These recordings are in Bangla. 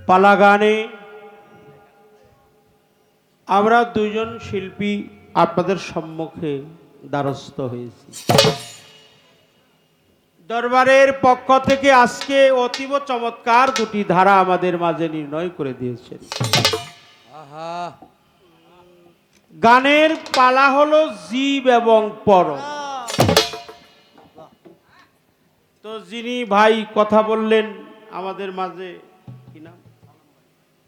পালা গানে আমরা দুইজন শিল্পী আপনাদের সম্মুখে দ্বারস্থ হয়েছি। দরবারের পক্ষ থেকে আজকে অতীব চমৎকার দুটি ধারা আমাদের মাঝে নির্ণয় করে দিয়েছেন। গানের পালা হলো জীব এবং পর। তো যিনি ভাই কথা বললেন আমাদের মাঝে, কি নাম,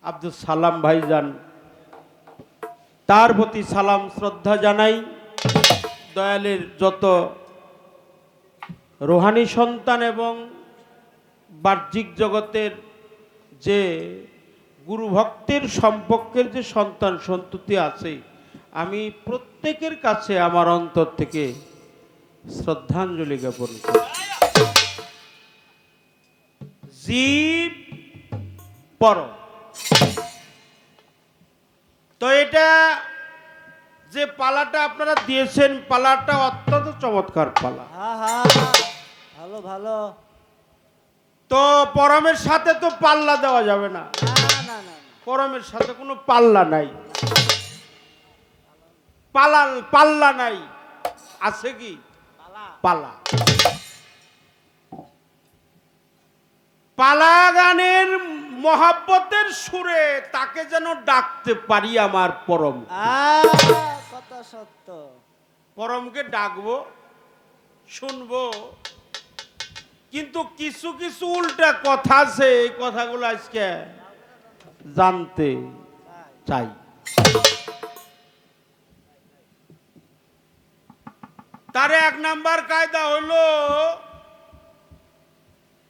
আব্দুল সালাম ভাইজান, তার প্রতি সালাম শ্রদ্ধা জানাই। দয়ালের যত রোহানি সন্তান এবং বাহ্যিক জগতের যে গুরু ভক্তের সম্পর্কের যে সন্তান সন্ততি আছে, আমি প্রত্যেকের কাছে আমার অন্তর থেকে শ্রদ্ধাঞ্জলি জ্ঞাপন করি। জীব পর, তো এটা যে পালাটা আপনারা দিয়েছেন, পালাটা অত্যন্ত চমৎকার পালা। ভালো ভালো। তো পরমের সাথে তো পাল্লা দেওয়া যাবে না, পরমের সাথে কোনো পাল্লা নাই, পাল্লা নাই, আছে কি পালা। পালা গানের মহাব্বতের সুরে তাকে যেন ডাকতে পারি আমার পরম। কথা সত্য। পরমকে ডাকবো, শুনবো, কিন্তু কিছু কিছু উল্টা কথা আছে, এই কথাগুলো আজকে জানতে চাই। তার এক নাম্বার কায়দা হলো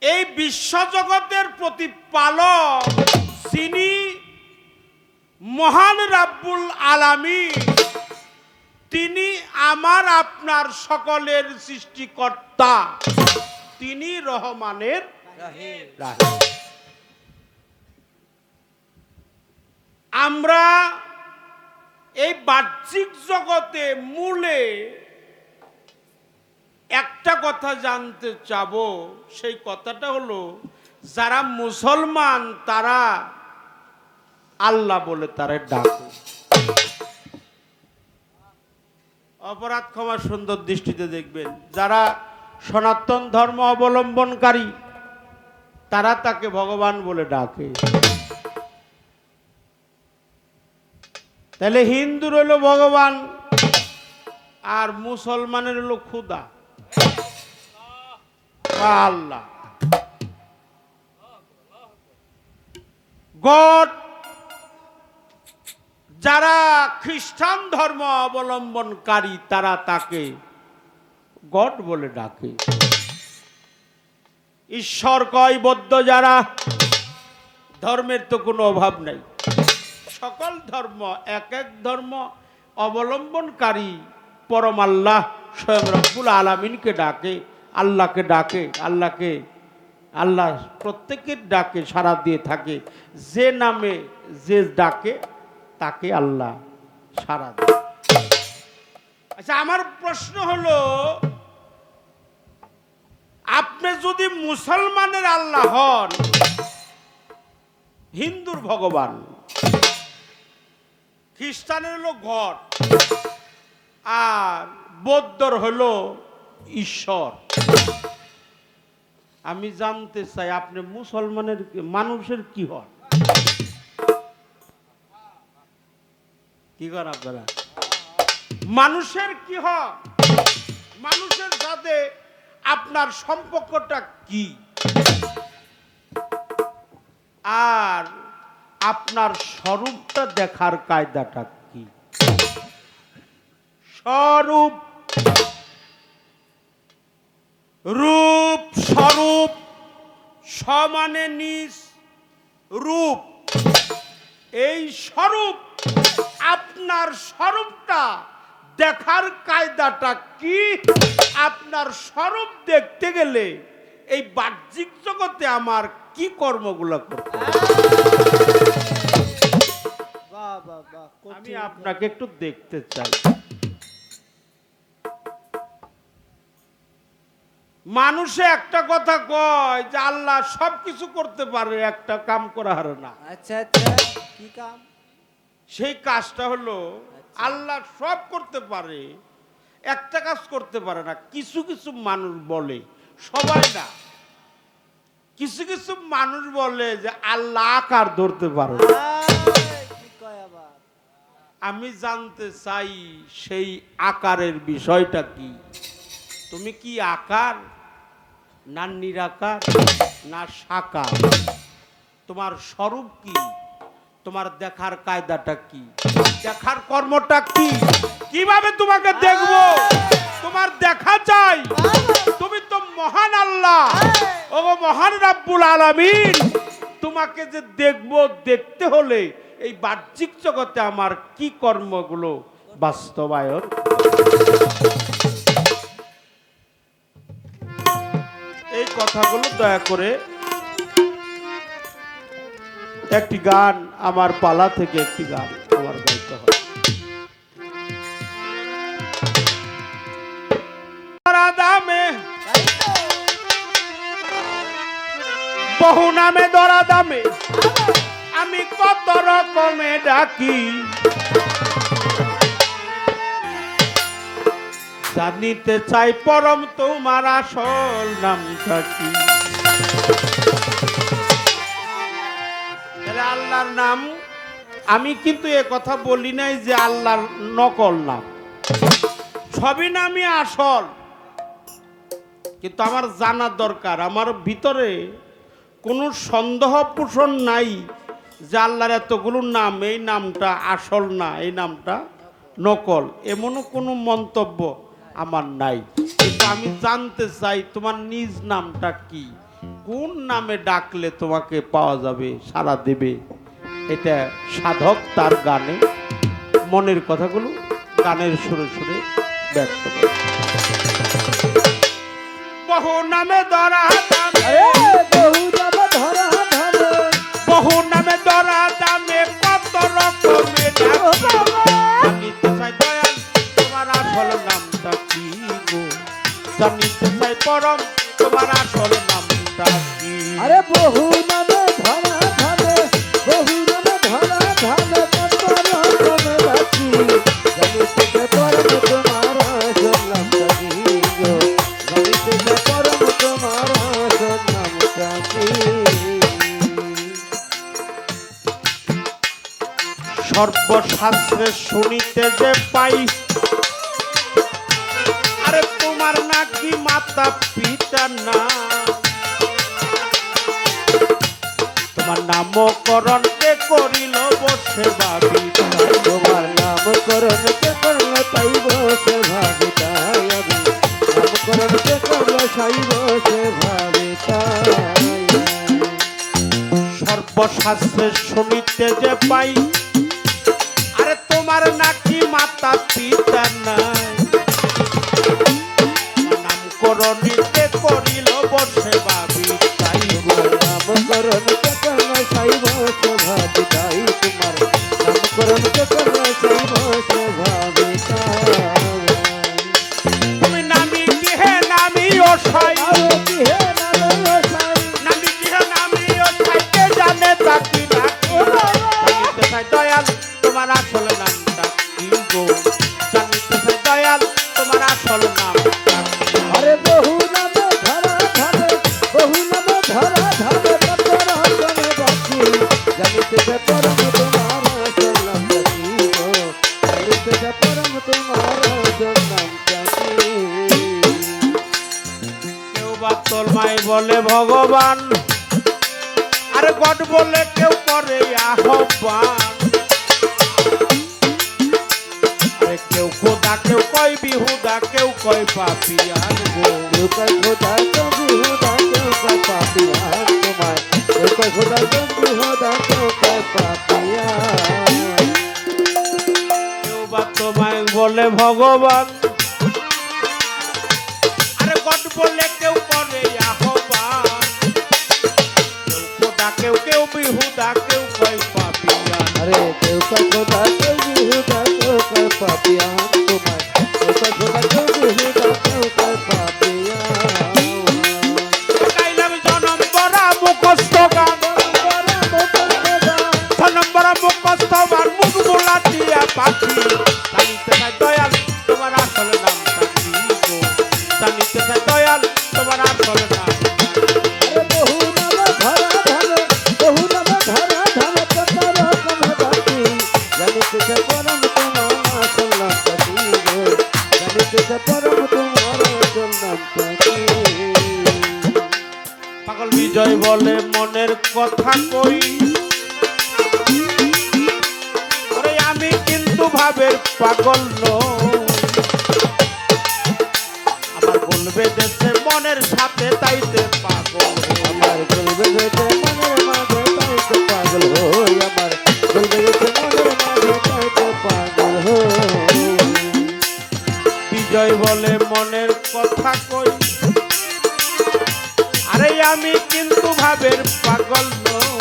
এই বিশ্বজগতের প্রতিপালক যিনি মহান রাব্বুল আলামিন, তিনি আমার আপনার সকলের সৃষ্টিকর্তা, তিনি রহমানের রাহিম। আমরা এই বাহ্যিক জগতে মূলে একটা কথা জানতে চাবো, সেই কথাটা হলো যারা মুসলমান তারা আল্লাহ বলে তারা ডাকে। অপরাধ ক্ষমা সুন্দর দৃষ্টিতে দেখবেন, যারা সনাতন ধর্ম অবলম্বনকারী তারা তাকে ভগবান বলে ডাকে। তাহলে হিন্দুর হলো ভগবান আর মুসলমানের হলো খুদা বা আল্লাহ, গড। যারা খ্রিস্টান ধর্ম অবলম্বনকারী তারা তাকে গড বলে ডাকে। ঈশ্বর কয় বৌদ্ধ যারা, ধর্মের তো কোনো অভাব নাই, সকল ধর্ম এক এক ধর্ম অবলম্বনকারী পরম আল্লাহ স্বয়ং রব্বুল আলামিনকে ডাকে, আল্লাহকে ডাকে, আল্লাহ প্রত্যেকের ডাকে সাড়া দিয়ে থাকে। যে নামে যে ডাকে তাকে আল্লাহ সাড়া দেয়। আচ্ছা, আমার প্রশ্ন হলো, আপনি যদি মুসলমানের আল্লাহ হন, হিন্দুর ভগবান, খ্রিস্টানের হলো গড, আর বৌদ্ধর হলো ঈশ্বর, আমি জানতে চাই আপনি মুসলমানের মানুষের কি হন? কি করেন আপনারা? মানুষের কি হয়? মানুষের সাথে আপনার সম্পর্কটা কি? আর আপনার স্বরূপটা দেখার কায়দাটা কি? স্বরূপ, রূপ, স্বরূপ, সমানে নিজ রূপ। এই স্বরূপ, আপনার স্বরূপটা দেখার কায়দাটা কি? আপনার স্বরূপ দেখতে গেলে এই বাহ্যিক জগতে আমার কি কর্মগুলো করতে হবে? আমি আপনাকে একটু দেখতে চাই। মানুষে একটা কথা কয় যে আল্লাহ সব কিছু করতে পারে, একটা কাম করা হারে না। আচ্ছা আচ্ছা, কি কাম? সেই কাজটা হলো আল্লাহ সব করতে পারে, একটা কাজ করতে পারে না। কিছু কিছু মানুষ বলে, সবাই না, কিছু কিছু মানুষ বলে যে আল্লাহ আকার ধরতে পারে। কি কয় আবার? আমি জানতে চাই সেই আকারের বিষয়টা কি। তুমি কি আকার, না নিরাকার, না সাকার? তোমার স্বরূপ কি? তোমার দেখার কায়দাটা কি? দেখার কর্মটা কি? কিভাবে তোমাকে দেখব? তোমার দেখা চাই। তুমি তো মহান আল্লাহ, ও মহান রাব্বুল আলামিন। তোমাকে যে দেখব, দেখতে হলে এই বাহ্যিক জগতে আমার কি কর্মগুলো বাস্তবায়ন। এই কথাগুলো দয়া করে একটি গান, আমার পালা থেকে একটি গান আমার গাইতে হয়। দামে বহু নামে দরা দামে আমি কত রকমে ডাকি, জানিতে চাই পরম তোমার আসল নামটা কি। আল্লাহর নাম, আমি কিন্তু এ কথা বলি নাই যে আল্লাহর নকল নাম, সবই নামই আসল। কিন্তু আমার জানার দরকার, আমার ভিতরে কোনো সন্দেহ পোষণ নাই যে আল্লাহর এতগুলো নাম, এই নামটা আসল না, এই নামটা নকল, এমনও কোনো মন্তব্য আমার নাই। কিন্তু আমি জানতে চাই তোমার নিজ নামটা কি, কোন নামে ডাকলে তোমাকে পাওয়া যাবে, সাড়া দেবে। এটা সাধক তার গানে মনের কথাগুলো গানের সুরে সুরে ব্যক্ত করে। বহু নামে ধরা দামে, বহু নামে ধরা ধামে, বহু নামে ধরা দামে কত রকমে ডাকি, জানিতে চাই দয়াল তোমার আসল নামটা কি গো, জানিতে চাই পরম তোমার আসল নামটা কি। আরে বহু নামে ধরা ধামে, বহু নামে ধরা ধামে, কত রকমে ডাকি, জানিতে চাই পরম তোমার আসল নামটা কি গো, জানিতে চাই পরম তোমার আসল নামটা কি। সর্বশাস্ত্রে শুনিতে যে পাই, আরে তোমার নাকি মাতা পিতা না, তোমার নামকরণ কে করিল বসে ভাবি, তোমার নামকরণ কে করলে পাইব সে ভাবি তাই, আমি নামকরণ কে করলে সাইব সে ভাবি তাই। সর্বশাস্ত্রে শুনিতে যে পাই, আরে তোমার নাকি মাতা পিতা নাই, নামকরণীতে করিল বসে ভাবি তাই, নামকরণ কে করলে সাইব সে ভাবি তাই, তোমার নামকরণ কে করলে সাইব সে ভাবি তাই। তুমি নামি কি হে নামি ও সাই, আরো কি হে নামে সাই, নামি কি হে নামি ও সাই, কে জানে তাকি নাকি, জানিতে চাই দয়াল তোমার আসল নামটা কি গো, জানিতে চাই দয়াল তোমার আসল নামটা কি। আরে বহু নামে ধরা ধামে, বহু নামে ধরা ধামে, কত রকমে ডাকি, জানিতে চাই পরম তোমার আসল নামটা কি গো, জানিতে চাই পরম তোমার আসল নামটা কি। কেউ বা তলমাই বলে ভগবান, আরে গড বলে কেউ করে আহ্বান, আরে কেউ খোদা কেউ কয় বিহুদা, কেউ কয় পাপিয়ান গো, কেউ কয় খোদা কেউ বিহুদা, কেউ কয় পাপিয়ান তোমায়, কেউ কয় খোদা কেউ বিহুদা, কেউ কয় পাপিয়ান। কেউ বা তোমায় বলে ভগবান, আরে গড বলে কেউ করে আহ্বান, কেউ খোদা কেউ কেউ বিহুদা, কেউ কয় পাপিয়ান। আরে কেউ কয় খোদা কেউ বিহুদা, কেউ কয় পাপিয়ান তোমায়, কেউ কয় খোদা কেউ বিহুদা, কেউ কয় পাপিয়ান। পাখি জানিতে চাই দয়াল তোমার আসল নামটা কি গো জানিতে চাই দয়াল তোমার আসল নাম আরে বহু নামে ধরা ধামে বহু নামে ধরা ধামে কত রকমের ডাকি জানিতে চাই পরম তোমার আসল নামটা কি গো জানিতে চাই পরম তোমার আসল নামটা কি পাগল বিজয় বলে মনের কথা কই ওরে আমি কিন্তু ভাবের পাগল নই আমার বলবে দেশে মনের সাথে তাইতে পাগল আমার বলবে গেছে মনের মাঝে তাইতে পাগল হই আমার বলবে গেছে মনের মাঝে তাইতে পাগল হই বিজয় বলে মনের কথা কই আরে আমি কিন্তু ভাবের পাগল নই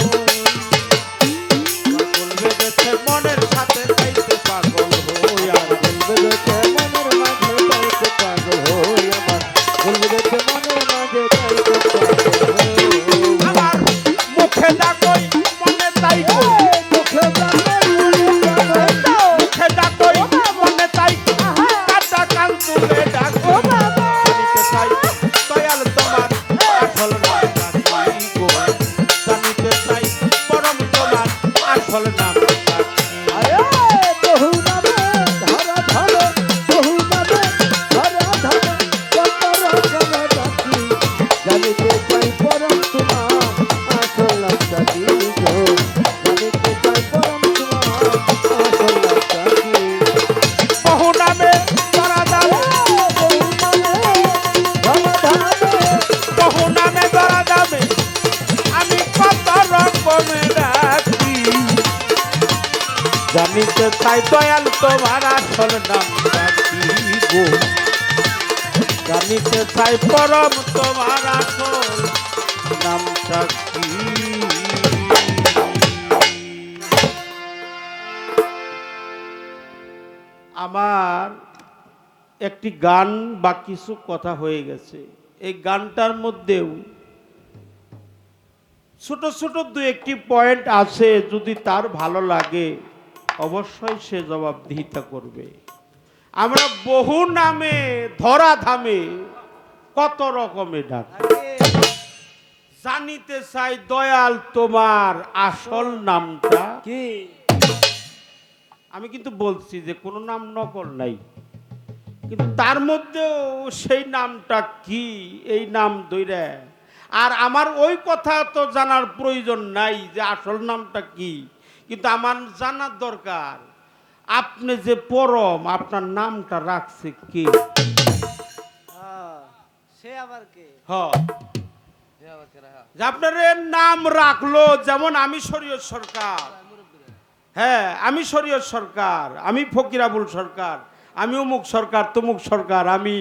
আমার বলবে দেশে মনের সাথে তাইতে পাগল হই আর বলবে গেছে মনের মাঝে তাইতে পাগল হই আমার বলবে গেছে মনের মাঝে তাইতে পাগল হই আমার মুখে ডাকই মনে তাই কই মুখে দাঁড়াই মুখে ডাকই মনে তাই কাটা কান তুলে ডাকো জানিতে চাই দয়াল তোমার আসল নামটা কি গো জানিতে চাই পরম তোমার আসল নামটা কি আরে বহু নামে ধরা ধামে বহু নামে ধরা ধামে কত রকমের ডাকি জানিতে চাই পরম তোমার আসল নামটা কি গো জানিতে চাই পরম তোমার আসল নামটা কি বহু নামে ধরা দামে বহু নামে ধরা ধামে বহু নামে ধরা দামে আমি কত রকমের ডাকি জানিতে চাই দয়াল তোমার আসল নামটা কি গো জানিতে চাই পরম তোমার আসল নামটা কি আমার একটি গান বা কিছু কথা হয়ে গেছে এই গানটার মধ্যেও ছোট ছোট দু একটি পয়েন্ট আছে যদি তার ভালো লাগে অবশ্যই সে জবাবদিহিতা করবে আমরা বহু নামে ধরা ধামে কত রকমের ডাক জানিতে চাই দয়াল তোমার আসল নামটা কি আমি কিন্তু বলছি যে কোনো নাম নকল নাই কিন্তু তার মধ্যেও সেই নামটা কি এই নাম ধইরা আর আমার ওই কথা তো জানার প্রয়োজন নাই যে আসল নামটা কি কিন্তু আমার জানার দরকার আপনি যে পরম আপনার নামটা রাখছে কে সে আবার কে হ যে আপনার এর নাম রাখলো যেমন আমি শরীয়ত সরকার হ্যাঁ আমি শরীয়ত সরকার আমি ফকির আবুল সরকার আমি অমুক সরকার তমুক সরকার আমি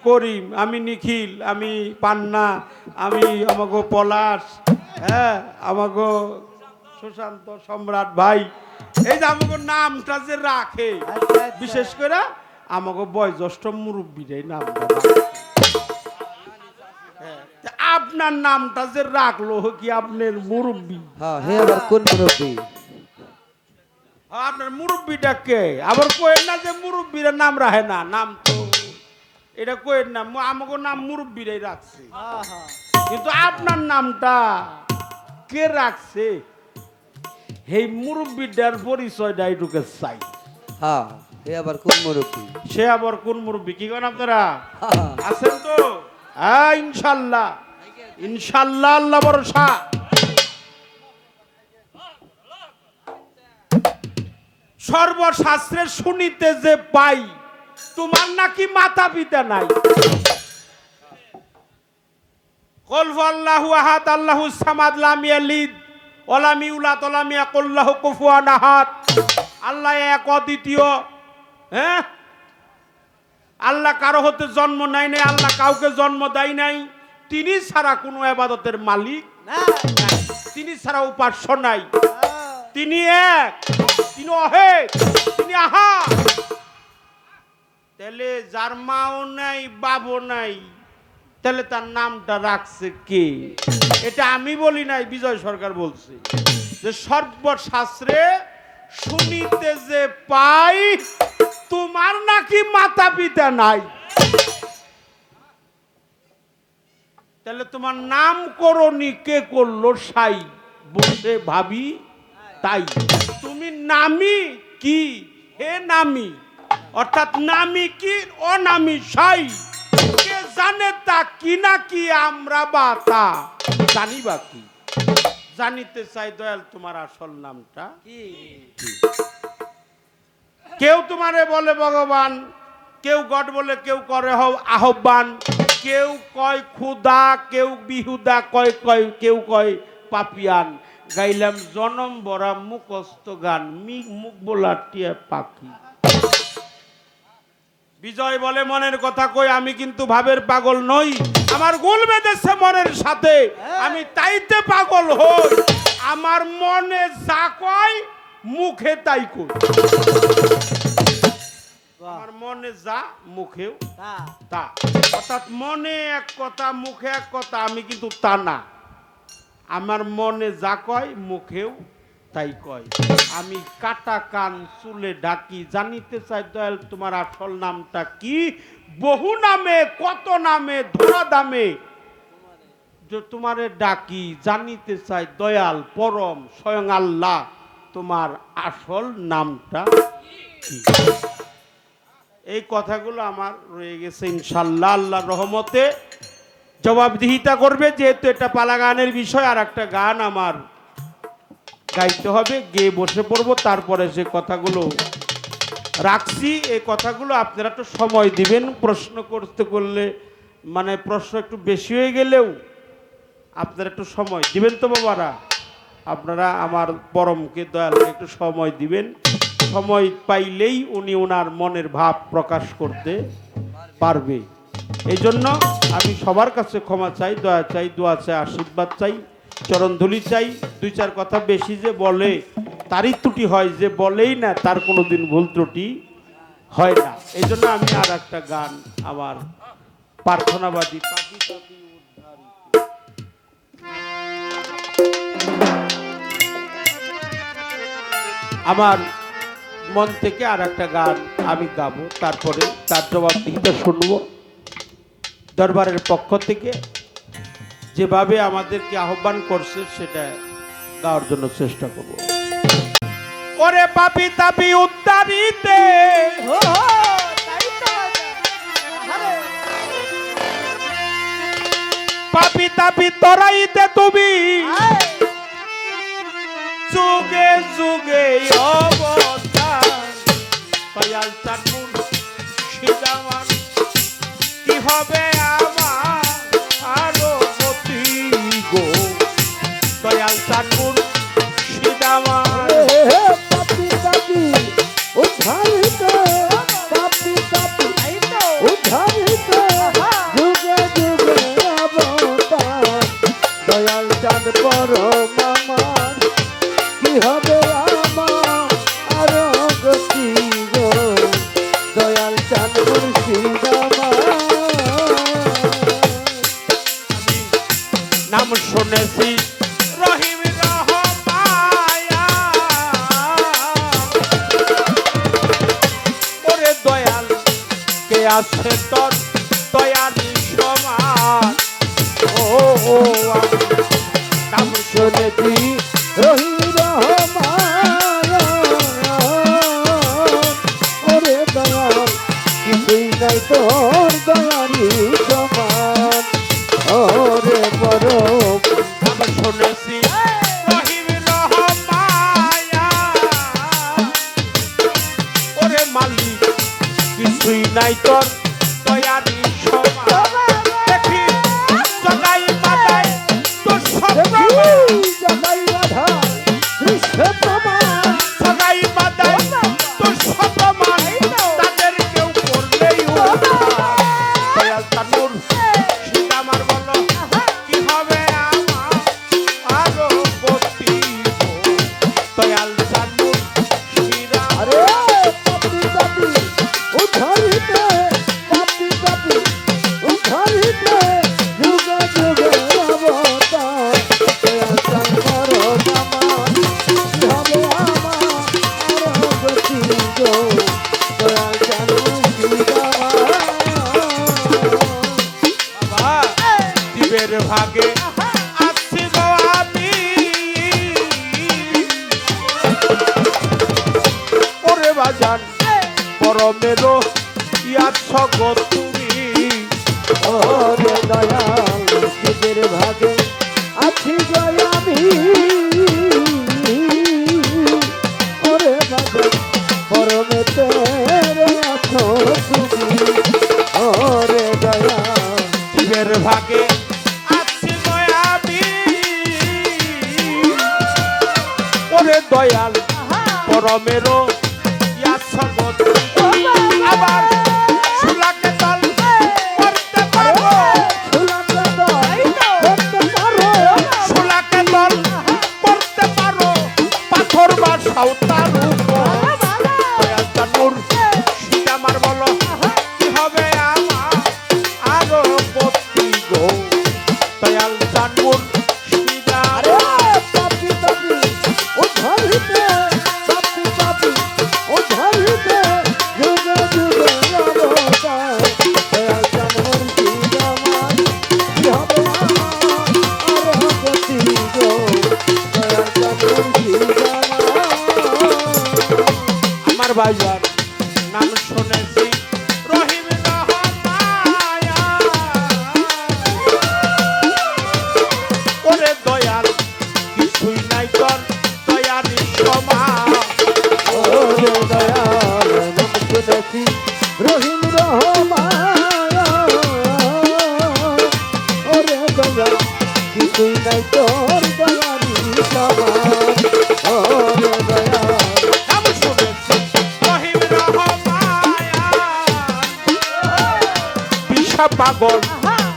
করিম আমি নিখিল আমি পান্না আমি আমাগো পলাশ হ্যাঁ আমাগো সুশান্ত সম্রাট ভাই এই যে আমাগো নামটা যে রাখে বিশেষ করে আমাগো বয়োজ্যেষ্ঠ মুরব্বীরাই নামটা রাখে। হ্যাঁ, তা আপনার নামটা যে রাখলো কি আপনার মুরব্বী হ্যাঁ হে আবার কোন মুরব্বী আপনার মুরব্বীটা কে আবার কোয়েন না যে মুরব্বীরা নাম রাখে না নাম তো এটা কোয়েন না আমাকে নাম মুরব্বীরাই রাখছে কিন্তু আপনার নামটা কে রাখছে এই মুরব্বীটার পরিচয়টা এইটুকু চাই হ্যাঁ হে আবার কোন মুরব্বী সে আবার কোন মুরব্বী কি করেন আপনারা আছেন তো হ্যাঁ ইনশাল্লাহ ইনশাল্লাহ আল্লাহ ভরসা সর্বশাস্ত্রের শুনিতে যে পাই তোমার নাকি মাতা পিতা নাই কল আল্লাহু আহাদ আল্লাহুস সামাদ লাম ইয়ালিদ ওয়া লাম ইউলাদ ওয়া লাম ইয়াকুল লাহু কুফুয়ান আহাদ আল্লাহ এক অদ্বিতীয় হ্যাঁ আল্লাহ কারো হতে জন্ম নাই নাই আল্লাহ কাউকে জন্ম দেয় নাই তিনি ছাড়া কোনো ইবাদতের মালিক নাই তিনি ছাড়া উপাস্য নাই তিনি এক তিনি অহেক তিনি আহা তাহলে যার মাও নাই বাবও নাই তাহলে তার নামটা রাখছে কে এটা আমি বলি নাই বিজয় সরকার বলছে যে সর্বশাস্ত্রে শুনিতে যে পাই তোমার নাকি মাতা পিতা নাই, তাহলে তোমার নামকরণই কে করলো? সাই বসে ভাবি তাই। তুমি নামি কি? হে নামি, অর্থাৎ নামি কি অনামি সাই, কে জানে তা কি না কি আমরা বা তা জানি বা কি? জানিতে চাই দয়াল তোমার আসল নামটা কি? কেউ তোমারে বলে ভগবান, কেউ গড বলে, কেউ করে আহ্বান, কেউ কয় খুদা, কেউ বিহুদা কয় কয়, কেউ কয় পাপিয়ান। গাইলাম জনম বরা মুখস্থ গান, মুখ বলা টিয়া পাখি। বিজয় বলে মনের কথা কই, আমি কিন্তু ভাবের পাগল নই, আমার গোল বেঁধেছে মনের সাথে, আমি তাইতে পাগল হই। আমার মনে যা কয় মুখে তাই কই, আমার মনে যা মুখেও তা, অর্থাৎ মনে এক কথা মুখে এক কথা, আমি কিন্তু তা না। আমার মনে যা কয় মুখেও তাই কয়। আমি কাটা কান চুলে ঢাকি, জানিতে চাই দয়াল তোমার আসল নামটা কি? বহু নামে কত নামে ধরা দামে যে তোমারে ডাকি, জানিতে চাই দয়াল পরম স্বয়ং আল্লাহ তোমার আসল নামটা কি? এই কথাগুলো আমার রয়ে গেছে, ইনশাল্লাহ আল্লাহর রহমতে জবাবদিহিতা করবে, যেহেতু এটা পালা গানের বিষয়। আর একটা গান আমার গাইতে হবে, গেয়ে বসে পড়বো, তারপরে যে কথাগুলো রাখছি এই কথাগুলো আপনারা একটু সময় দিবেন। প্রশ্ন করতে করলে মানে প্রশ্ন একটু বেশি হয়ে গেলেও আপনারা একটু সময় দিবেন তো বাবারা, আপনারা আমার পরমকে দয়ালকে একটু সময় দিবেন। সময় পাইলেই উনি ওনার মনের ভাব প্রকাশ করতে পারবে। এই জন্য আমি সবার কাছে ক্ষমা চাই, দয়া চাই, দোয়া চাই, আশীর্বাদ চাই, চরণধুলি চাই। দুই চার কথা বেশি যে বলে তারই ত্রুটি হয়, যে বলেই না তার কোনোদিন ভুল ত্রুটি হয় না। এই জন্য আমি আর একটা গান আমার প্রার্থনাবাদী পাপি পাপি আমার মন থেকে আর একটা গান আমি গাবো, তারপরে তার জবাবদিহিতা শুনবো দরবারের পক্ষ থেকে। যেভাবে আমাদেরকে আহ্বান করছে সেটা গাওয়ার জন্য চেষ্টা করব। ওরে পাপি তাপি উদ্ধারিতে, পাপি তাপি তরাইতে তুমি যুগে যুগে অবতার, দয়াল চাঁদপুর সিদামান কি হবে আমার আরো গতি গো, দয়াল চাঁদপুর সিদামান। পাপি পাপি উদ্ধারিত, পাপি পাপি উদ্ধারিত, যুগে যুগে অবতার, দয়াল চাঁদ পরম আমার কি হবে আমার আরো গতি গো, দয়াল চাঁদ মুর্শিদ আমার। নাম শুনেছি রহিম রহমায়া, ওরে দয়াল কে আছে তোর দয়ালি সমান। ও আমি নাম শুনেছি রহিম রহমান, ওরে দয়াল কিছুই নাই তোর দয়ালি সমান, ওরে পরম নাম শুনেছি রহিম রহমায়া, ওরে মালিক কিছুই নাই তোর দয়ালি সমান। দেখি জগাই মাতাই তোর সপ্রমাণ, জগাই বাধা দৃশ্য প্রমাণ, জগাই মাতাই তোর সপ্রমাণ, তাদের কেউ করলেই দয়াল তানুর সীতামার বলো কি হবে আমার আরো গতি গো, দয়াল তানুর সীরা। আরে পাপি পাপি উদ্ধারিত, পরমেরও ইয়াছ গো তুমি। ওরে দয়াল নিজের ভাগে আছি গো আমি, ওরে ভাগে পরমেতে আছো তুমি। ওরে দয়াল জীবের ভাগে আছি গো আমি, ওরে দয়াল পরমেরও ইয়াছ গো তুমি। আবার সুলাকে তল করতে পারো, সুলাকে দয় করতে পারো, সুলাকে তল করতে পারো, পাথর বা সাঁওতার উপর। দয়াল চাঁদপুর শীত আমার বলো কি হবে আমার আরো গতি গো। দয়াল চাঁদপুর শীত আরে পাপি পাপি ও ধরিতে, পাপি পাপি ও ধরিতে, যুগে যুগে অবতার। দয়াল চাঁদপুর শীত আমার কি হবে আমার আর গতি গো। দয়াল চাঁদপুর শীত আমার ভাইজান নাম শুনেছি রহিম রহমায়া। ওরে দয়াল কিছুই নাই তোর দয়ালি সমান। ওরে দয়াল নাম শুনেছি রহিম রহমান। ওরে দয়াল কিছুই নাই তোর দয়ালি সমান। ওরে দয়াল নাম শুনেছি রহিম রহমায়া। বিশা পাগল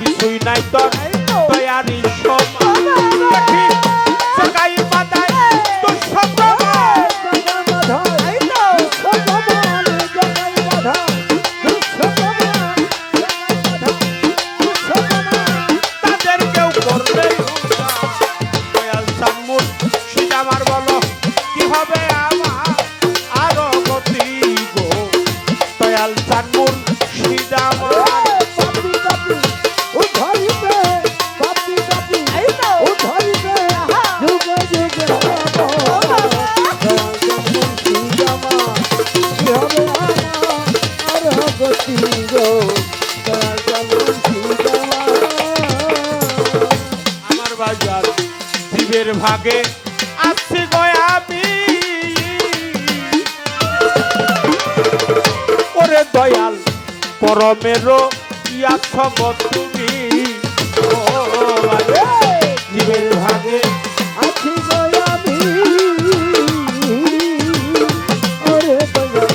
কিছুই নাই তোর দয়ালি সমান। দেখি সকাই বাদাই তোর সপ্রমাণ। তাদের কেউ করবে দয়াল চাঁদপুর শীত আমার বলো কি হবে আমার আরো গতি গো। দয়াল চাঁদপুর শীত আমার আমার বাজার জীবের ভাগে আসছি গো আমি। ওরে দয়াল পরমেরও ইয়াছ গো তুমি। ও বাজার জীবের ভাগে আছি গো আমি, ওরে দয়াল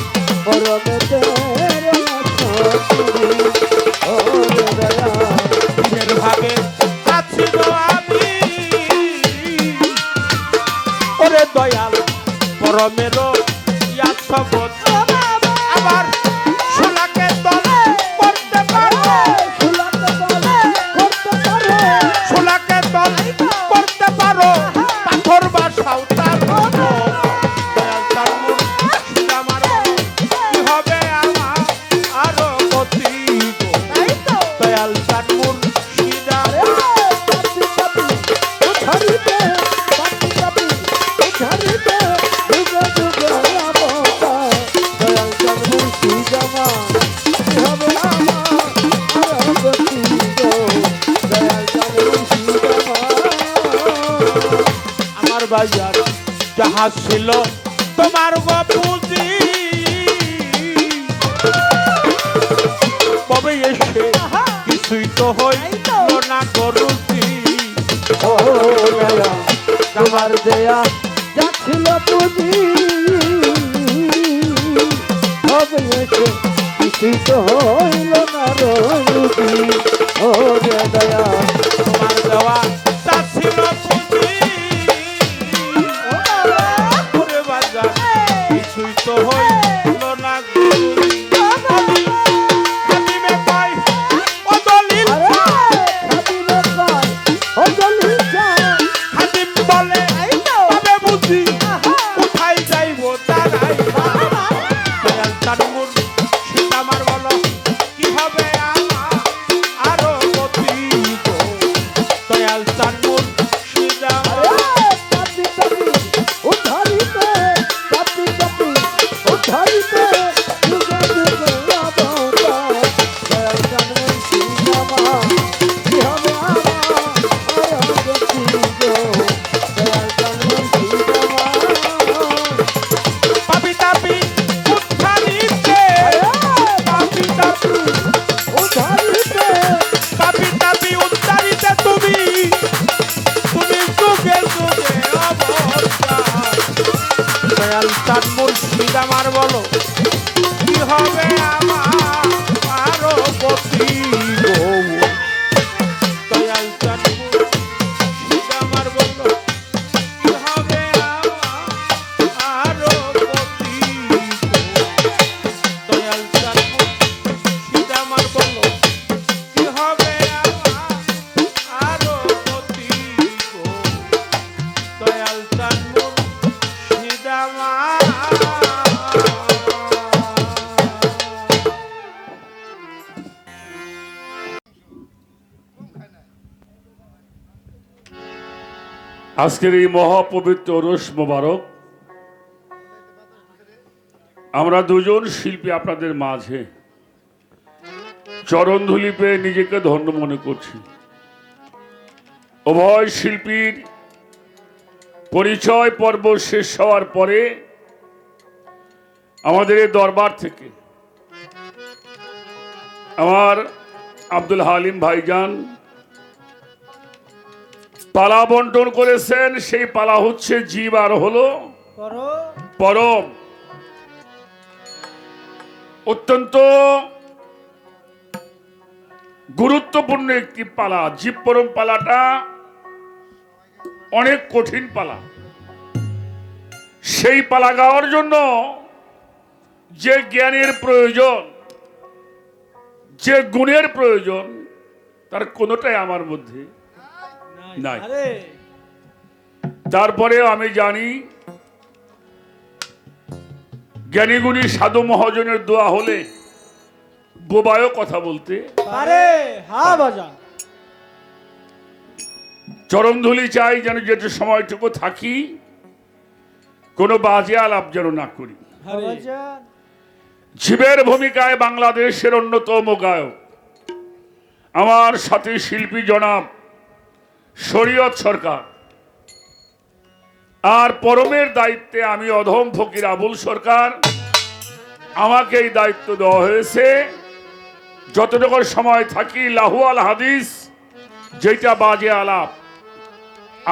পরমেতে আছো তুমি। ওরে দয়াল জীবের ভাগে আছি গো আমি। ওরে দয়াল পরমেরও ইয়াছ গো তুমি। আবার সোলাকে তল করতে পারো, সুলাকে বলে করতে পারো, সোলাকে তল করতে পারো, পাথর বা সাঁওতার উপর। দয়াল চাঁদপুর শীত আমার কি হবে আমার আরো গতি গো। দয়াল চাঁদপুর শীত আমার পাপি পাপি ও ধরিতে, পাপি পাপি ও ধরিতে, যুগে যুগে অবতার। দয়াল চাঁদপুর শীত আমার কি হবে আমার আর গতি গো। দয়াল চাঁদপুর শীত আমার বাজার যাহা ছিল তোমার গো পুঁজি, কবে এসে কিছুই তো হইল না গরুজি। ও দয়া তোমার দেয়া যাচ্ছিল পুঁজি, হবে এসে কিছুই তো হইল না রুজি। ও দয়া তোমার দেওয়া তা ছিল পুঁজি, ওরে বাজার কিছুই তো হইল না গরুজি। খাদিমে কয় ও দলিল খাদিমে কয় ও দলিল চায়, খাদিম বলে তবে বুঝি কোথায় যাইব তারাই। দয়াল চাঁদপুর শীত আমার বলো কি হবে আমার আরো গতি গো। দয়াল চাঁদপুর শীত আমার পাপি পাপি ও ধরিতে, পাপি পাপি ও চাঁদ মুর্শিদ আমার বলো কি হবে আমার আরো গতি গো দয়াল চাঁদ মুর্শিদ আমার বলো কি হবে আমার আরো গতি গো দয়াল চাঁদ মুর্শিদ আমার বলো কি হবে আমার আরো গতি গো দয়াল চাঁদ মুর্শিদ আমার আজকের এই মহাপবিত্র রোশ মোবারক আমরা দুজন শিল্পী আপনাদের মাঝে চরণধুলি পেয়ে নিজেকে ধন্য মনে করছি। উভয় শিল্পীর পরিচয় পর্ব শেষ হওয়ার পরে আমাদের এই দরবার থেকে আমার আব্দুল হালিম ভাইজান পালা বন্টন করেছেন। সেই পালা হচ্ছে জীব আর হলো পরম। অত্যন্ত গুরুত্বপূর্ণ একটি পালা। জীব পরম পালাটা অনেক কঠিন পালা। সেই পালা গাওয়ার জন্য যে জ্ঞানের প্রয়োজন, যে গুণের প্রয়োজন, তার কোনোটাই আমার মধ্যে নাই। তারপরেও আমি জানি জ্ঞানীগুণী সাধু মহাজনের দোয়া হলে বোবায়ও কথা বলতে পারে। চরণধুলি চাই যেন যেটা সময়টুকু থাকি কোনো বাজে আলাপ যেন না করি। জীবের ভূমিকায় বাংলাদেশের অন্যতম গায়ক আমার সাথী শিল্পী জনাব শরীয়ত সরকার, আর পরমের দায়িত্বে আমি অধম ফকির আবুল সরকার। আমাকে এই দায়িত্ব দেওয়া হয়েছে যতটুকু সময় থাকি লাহুয়াল হাদিস যেটা বাজে আলাপ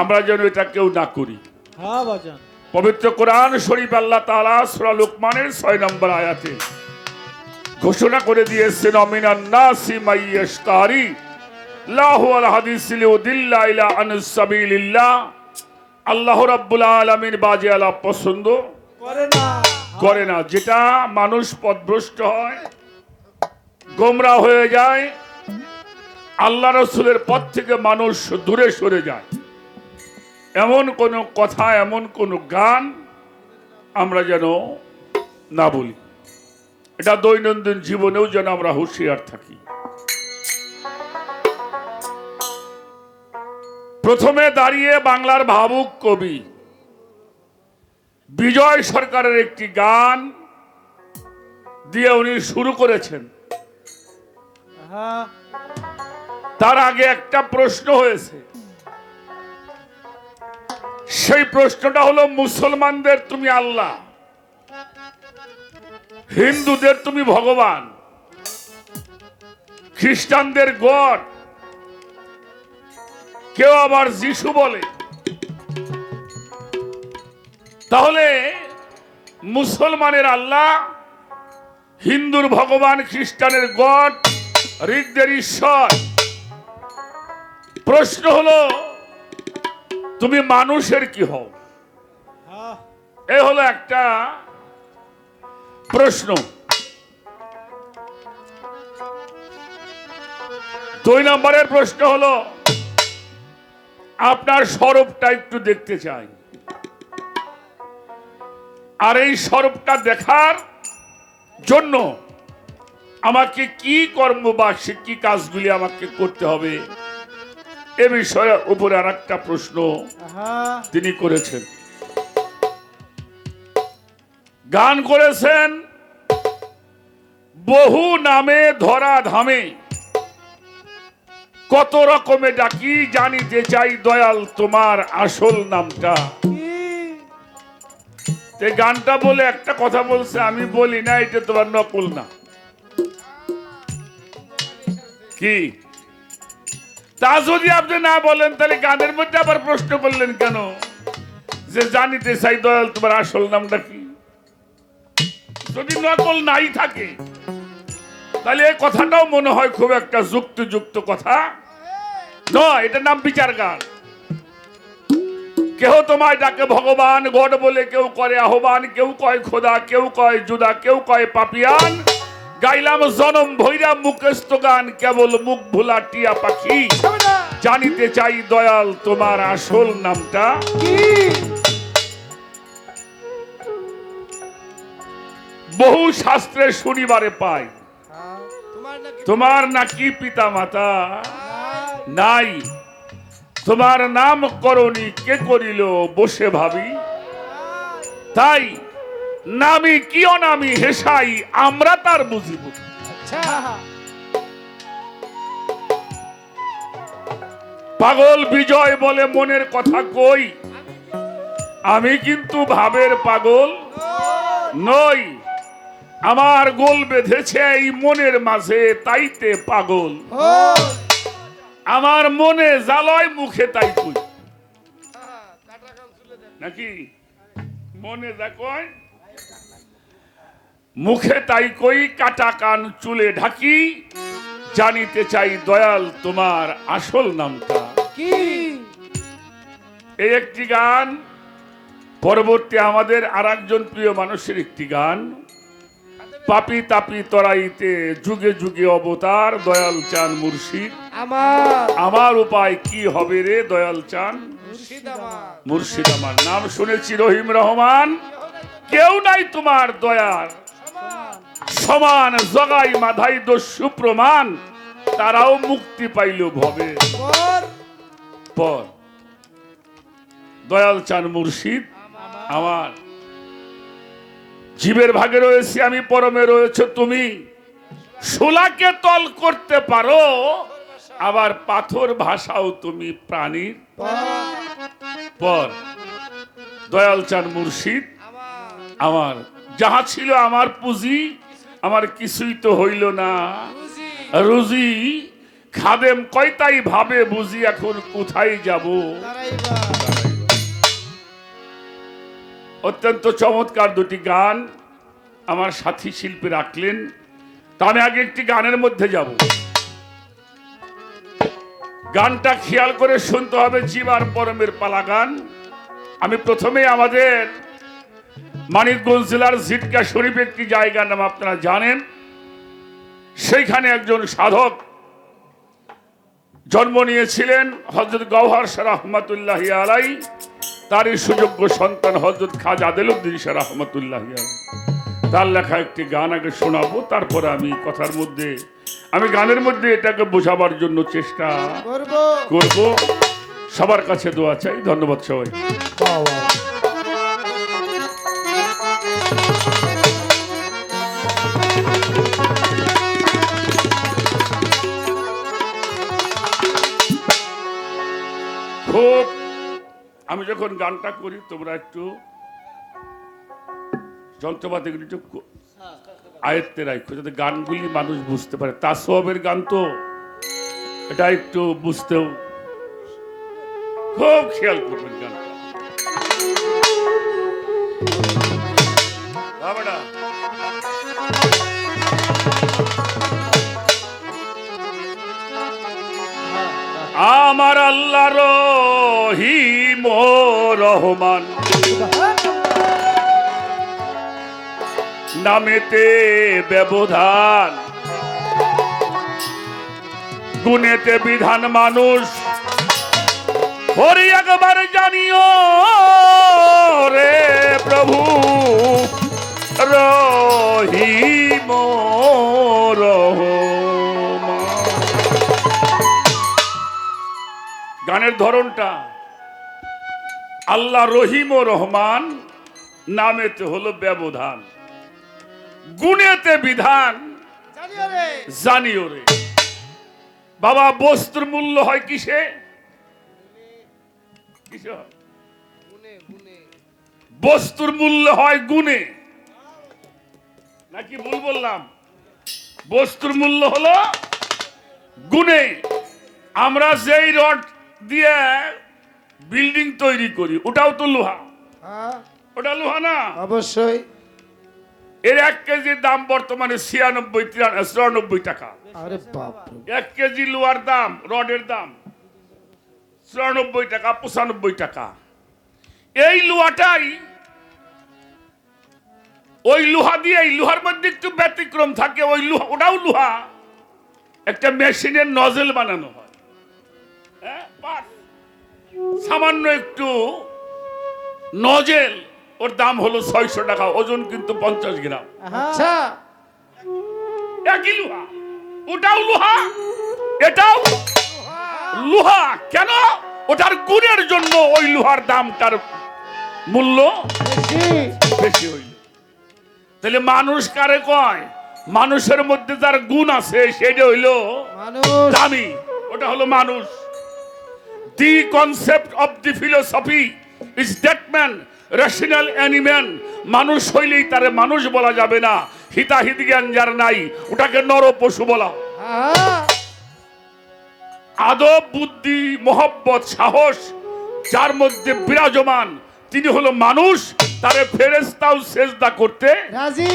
আমরা যেন এটা কেউ না করি। পবিত্র কোরআন শরীফ আল্লাহ তাআলা সূরা লুকমানের 6 নম্বর আয়াতে ঘোষণা করে দিয়েছেন মিনান নাসি মাইয়াশতারি লাহুয়াল হাদিস লিউদিল্লা ইলা আন সাবিলিল্লাহ। আল্লাহ রাব্বুল আলামিন বাজে আলাপ পছন্দ করে না। যেটা মানুষ পথভ্রষ্ট হয়, গোমরা হয়ে যায়, আল্লাহ রাসূলের পথ থেকে মানুষ দূরে সরে যায়, এমন কোন কথা, এমন কোন গান আমরা যেন না বলি। এটা দৈনন্দিন জীবনেও যেন আমরা হুঁশিয়ার থাকি। প্রথমে দাঁড়িয়ে বাংলার ভাবুক কবি বিজয় সরকারের একটি গান দিয়ে উনি শুরু করেছেন। তার আগে একটা প্রশ্ন হয়েছে। সেই প্রশ্নটা হলো, মুসলমানদের তুমি আল্লাহ, হিন্দুদের তুমি ভগবান, খ্রিস্টানদের গড, কেউ আবার যিশু বলে। তাহলে মুসলমানের আল্লাহ, হিন্দুর ভগবান, খ্রিস্টানের গড, ঋগদের ঈশ্বর। প্রশ্ন হলো তুমি মানুষের কি হও? এ হলো একটা প্রশ্ন। 2 নম্বরের প্রশ্ন হলো আপনার স্বরূপটা একটু দেখতে চাই, আর এই স্বরূপটা দেখার জন্য আমাকে কি কর্ম বা কি কাজগুলি আমাকে করতে হবে, এ বিষয়ে উপরে আর একটা প্রশ্ন তিনি করেছেন। গান করেছেন, বহু নামে ধরা ধামে কত রকমে ডাকি, জানিতে চাই দয়াল তোমার আসল নামটা। গানটা বলে একটা কথা বলছে, আমি বলি না এটা তোমার নকল না। কি তা যদি আপনি না বলেন তাহলে গানের মধ্যে আবার প্রশ্ন করলেন কেন যে জানিতে চাই দয়াল তোমার আসল নামটা কি? যদি নকল নাই থাকে তাহলে এই কথাটাও মনে হয় খুব একটা যুক্তিযুক্ত কথা নয়। এটার নাম বিচার গান। কেউ তোমায় ডাকে ভগবান গড বলে, কেউ করে আহ্বান, কেউ কয় খোদা, কেউ কয় জুদা, কেউ কয় পাপিয়ান। গাইলাম জনম ভৈরা মুখস্থ গান, কেবল মুখ ভোলা টিয়া পাখি। জানিতে চাই দয়াল তোমার আসল নামটা কি? বহু শাস্ত্রে শুনিবারে পাই, তোমার নাকি পিতা মাতা নাই। তোমার নাম করণী কে করিল বসে ভাবি। তাই নামি কি অনামি হেসাই আমরা তার বুঝিব। পাগল বিজয় বলে মনের কথা কই, আমি কিন্তু ভাবের পাগল নই। আমার গোল বেঁধেছে এই মনের মাঝে, তাইতে পাগল। আমার মনে জ্বালয় মুখে তাই কই, নাকি মনে যা কয় মুখে তাই কই, কাটা কান চুলে ঢাকি। জানিতে চাই দয়াল তোমার আসল নামটা কি? এই একটি গান। পরবর্তী আমাদের আর একজন প্রিয় মানুষের একটি গান, পাপি তাপি তরাইতে যুগে যুগে অবতার দয়াল চান মুর্শিদ। আমার উপায় কি হবে রে দয়াল চান মুর্শিদ আমার। নাম শুনেছি রহিম রহমান, কেউ নাই তোমার দয়ার সমান। জগাই মাধাই দস্যু প্রমাণ, তারাও মুক্তি পাইল ভবে পর। দয়াল চান মুর্শিদ আমার। জীবের ভাগে রয়েছে আমি, পরমে রয়েছে তুমি। শোলাকে তল করতে পারো, আবার পাথর ভাষাও তুমি প্রাণীর পর। দয়াল চান মুর্শিদ আমার। যাহা ছিল আমার পুঁজি, আমার কিছুই তো হইল না রুজি। খাদেম কয়তাই ভাবে বুঝি, এখন কোথায় যাব। অত্যন্ত চমৎকার দুটি গান আমার সাথী শিল্পী রাখলেন। তা আমি আগে একটি গানের মধ্যে যাব। গানটা খেয়াল করে শুনতে হবে, জীবার পরমের পালা গান। আমি প্রথমে আমাদের মানিকগঞ্জ জেলার জিটকা শরীফ একটি জায়গার নাম আপনারা জানেন। সেইখানে একজন সাধক জন্ম নিয়েছিলেন, হযরত গওহর শাহ রহমাতুল্লাহি আলাইহি। তারই সুযোগ্য সন্তান হযরত খাজা আদেলউদ্দিন শাহ রহমাতুল্লাহি আলাইহি। তার লেখা একটি গান আগে শোনাবো, তারপরে আমি কথার মধ্যে, আমি গানের মধ্যে এটাকে বোঝাবার জন্য চেষ্টা করব। সবার কাছে দোয়া চাই। ধন্যবাদ সবাই। খুব আমি যখন গানটা করি তোমরা একটু যন্ত্রপাতি একটু আয়ত্তে রাখো, যাতে গানগুলি মানুষ বুঝতে পারে। তাসওয়াবের গান তো, এটা একটু বুঝতেও খুব খেয়াল করবেন গানটা। বাবাটা আমার আল্লাহ রহিম রহমান নামেতে ব্যবধান, গুণেতে বিধান মানুষ হরি একবার জানিও রে প্রভু রহিম রহমান। গানের ধরনটা আল্লাহ রহিম ও রহমান, নামেতে হলো ব্যবধান, গুণেতে বিধান জানিও রে। বাবা বস্তুর মূল্য হয় কিসে? বস্তুর মূল্য হয় গুণে, নাকি ভুল বললাম? বস্তুর মূল্য হলো গুণে। আমরা যেই রড দিয়ে বিল্ডিং তৈরি করি ওটাও তো লোহা, ওটা লোহা না? অবশ্যই। এর 1 কেজির দাম বর্তমানে 94 টাকা। আরে বাপ রে। 1 কেজি লোহার দাম, রডের দাম 94 টাকা, 95 টাকা। এই লোহাটাই, ওই লোহা দিয়ে, এই লোহার মধ্যে একটু ব্যতিক্রম থাকে। ওই লোহা, ওটাও লোহা, একটা মেশিনের নজেল বানানো হয়। হ্যাঁ, সামান্য একটু নজেল, ওর দাম হলো 600 টাকা, ওজন কিন্তু 50 গ্রাম। আচ্ছা, একই লোহা, ওটাও লোহা, এটাও লোহা। কেন? ওটার গুণের জন্য ওই লোহার দামটার মূল্য বেশি হইল। তাহলে মানুষ কারে কয়? মানুষের মধ্যে যার গুণ আছে সেটা হইল মানুষ। দামি, ওটা হলো মানুষ। The concept of the philosophy is that man, rational animal. মানুষ হইলেই তারে মানুষ বলা যাবে না। হিতাহিত জ্ঞান যার নাই, ওটাকে নর পশু বলা। আদব, বুদ্ধি, মহব্বত, সাহস যার মধ্যে বিরাজমান, তিনি হলো মানুষ। তারে ফেরেশতাও সেজদা করতে রাজি।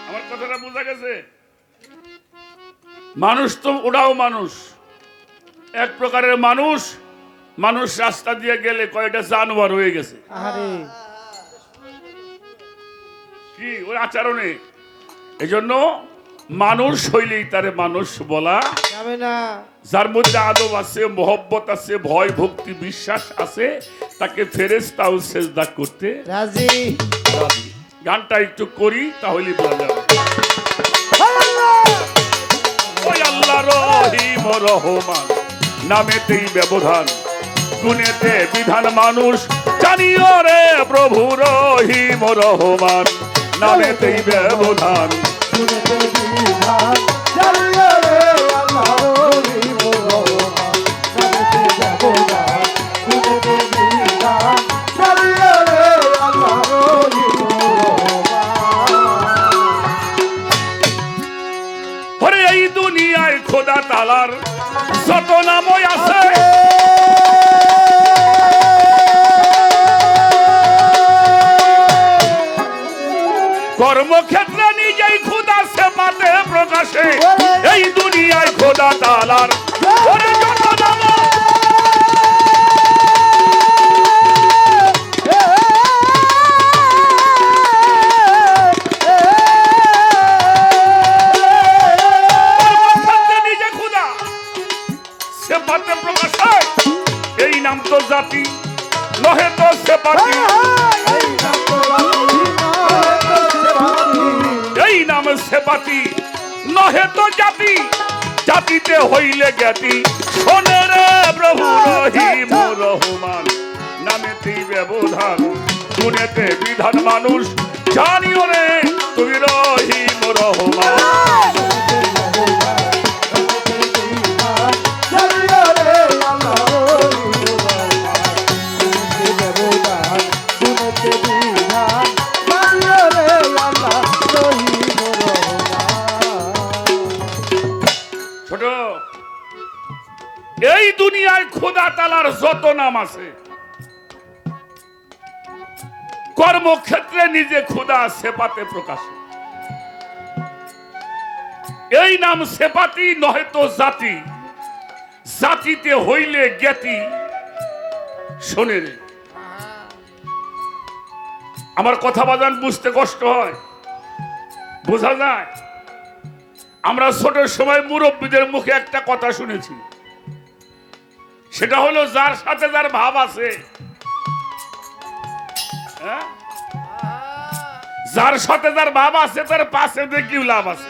আমার কথাটা বোঝা গেছে? মানুষ তো ওটাও মানুষ, এক প্রকারের মানুষ। মানুষ রাস্তা দিয়ে গেলে কয়টা জানোয়ার হয়ে গেছে। আরে কি ওর আচরণে। এজন্য মানুষ হইলেই তারে মানুষ বলা যাবে না। যার মধ্যে আদব আছে, মহব্বত আছে, ভয়, ভক্তি, বিশ্বাস আছে, তাকে ফেরেশতাও সেজদা করতে রাজি। রাজি। গানটা একটু করি তাহলে বোঝা যাবে। ওই আল্লাহ রহিম রহমান, নামেতেই ব্যবধান, গুণেতে বিধান মানুষ জানিও রে প্রভু রহিম রহমান, নামেতেই ব্যবধান। শুনতে বিধান জানিও রে আল্লাহ রহিম রহমান, নামেতে ব্যবধান। শুনতে বিধান জানিও রে আল্লাহ রহিম রহমান। ওরে এই দুনিয়ায় খোদা তাআলার যত নামই আছে, কর্মক্ষেত্রে নিজেই খোদা সেবাতে প্রকাশে। এই দুনিয়ায় খোদা তাআলার ওরে যত নাম, কর্মক্ষেত্রে নিজে খোদা সেবাতে প্রকাশে। এই নাম তো জাতি নহে তো সেবাতি, এই নাম সেবাতি নহে তো জাতি, জাতিতে হইলে জ্ঞাতি। শোনে রে প্রভু রহিম রহমান, নামেতেই ব্যবধান, গুণেতে বিধান মানুষ জানিও রে তুমি রহিম রহমান। ছোট, এই দুনিয়ায় খোদা তাআলার যত নাম আছে, কর্মক্ষেত্রে নিজে খোদা সেবাতে প্রকাশ। এই নাম সেবাতি নহে তো জাতি, জাতিতে হইলে জ্ঞাতি। শোনে রে, আমার কথা বাজান বুঝতে কষ্ট হয়, বোঝা যায়। আমরা ছোট সময় মুরব্বীদের মুখে একটা কথা শুনেছি, সেটা হলো যার সাথে যার ভাব আছে, হ্যাঁ? যার সাথে যার ভাব আছে তার পাশে দেখি লাভ আছে।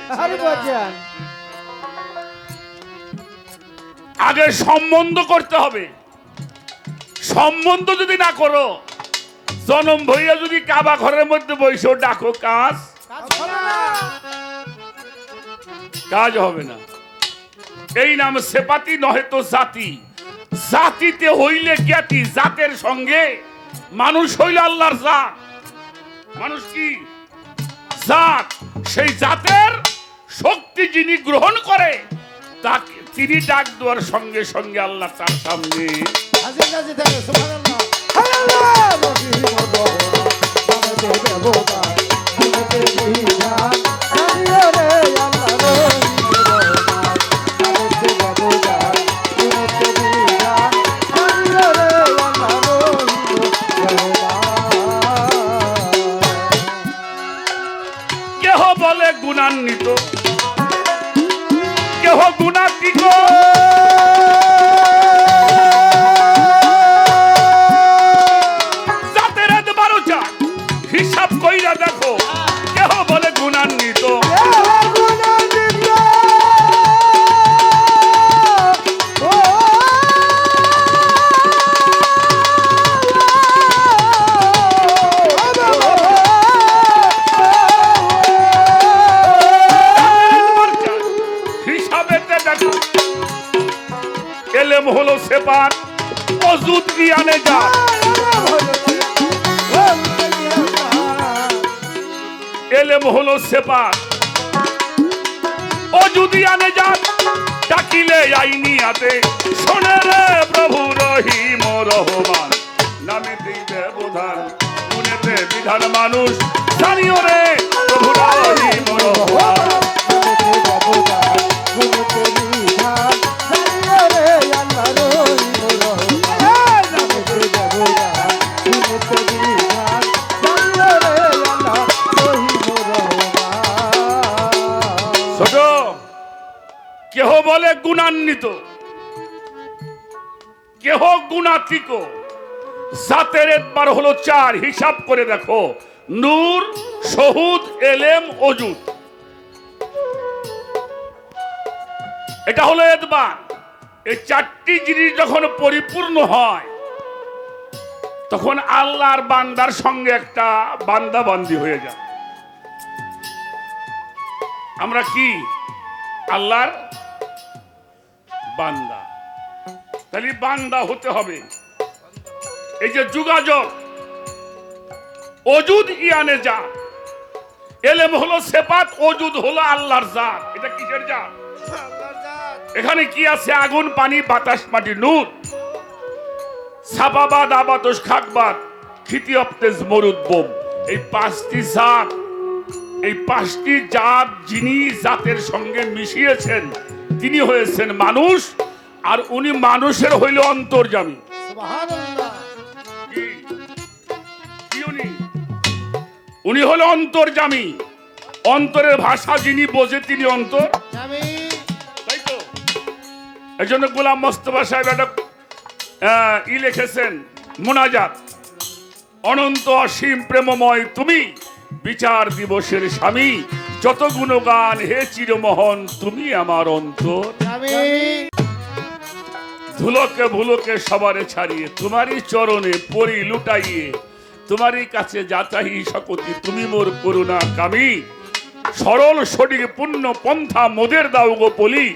আগে সম্বন্ধ করতে হবে। সম্বন্ধ যদি না করো, জনম ভইয়া যদি কাবা ঘরের মধ্যে বসে ডাকো, কাজ হবে না। এই নাম সেপাতি নহে তো জাতি, জাতিতে হইলে জ্ঞাতি। জাতের সঙ্গে মানুষ হইল আল্লাহর জাত। মানুষ কি জাত? সেই জাতের শক্তি যিনি গ্রহণ করে, তাকে তিনি ডাক দেওয়ার সঙ্গে সঙ্গে আল্লাহ তার সামনে হাজির নাজির থাকে। সুবহানাল্লাহ। গুণান্বিত কেহ গুণাতীত জাতের 12 হিসাব কইরা দেখো কেহ বলে গুণান্বিত এলেম হলো সেপাত অজুদ জ্ঞানে জাত এলেম হলো সেপাত অজুদ জ্ঞানে জাত ডাকিলে আইনিয়াতে শোনে রে প্রভু রহিম রহমান নামেতেই ব্যবধান গুণেতে বিধান মানুষ জানিও রে প্রভু রহিম রহমান কেহ বলে গুণান্বিত কেহ গুণাতীত জাতের এতবার হলো 4 হিসাব করে দেখো নূর শহুদ এলেম অজুদ এটা হলো এতবার এই 4টি জিনিস যখন পরিপূর্ণ হয় তখন আল্লাহর বান্দার সঙ্গে একটা বান্দা বান্দি হয়ে যায় আমরা কি আল্লাহর বান্দা তাহলে বান্দা হতে হবে এই যে যোগাযোগ অজুদ ইয়ানে জাত এলেম হলো সেপাত অজুদ হলো আল্লাহর জাত এটা কিসের জাত এখানে কি আছে আগুন পানি বাতাস মাটি নূর ছাপাবাদ আবাতস খাকবাদ খিতি অপ্তেজ মরুদ বোম এই 5টি জাত এই 5টি জাত যিনি জাতের সঙ্গে মিশিয়েছেন তিনি হয়েছেন মানুষ আর উনি মানুষের হইল অন্তর্যামী সুবহানাল্লাহ উনি হলো অন্তর্যামী অন্তরের ভাষা যিনি বোঝে তিনি অন্তর তাই তো এই জন্য গোলাম মোস্তফা সাহেব একটা লিখেছেন মোনাজাত অনন্ত অসীম প্রেমময় তুমি বিচার দিবসের স্বামী যত গুণগান হে চিরমোহন তুমি আমার অন্তর ধুলোকে ভুলোকে সবারে ছাড়িয়ে তোমারই চরণে পরি লুটাইয়ে তোমারই কাছে যাচাই সকতি তুমি মোর করুণা কামি সরল সঠিক পূর্ণ পন্থা মোদের দাও গো বলি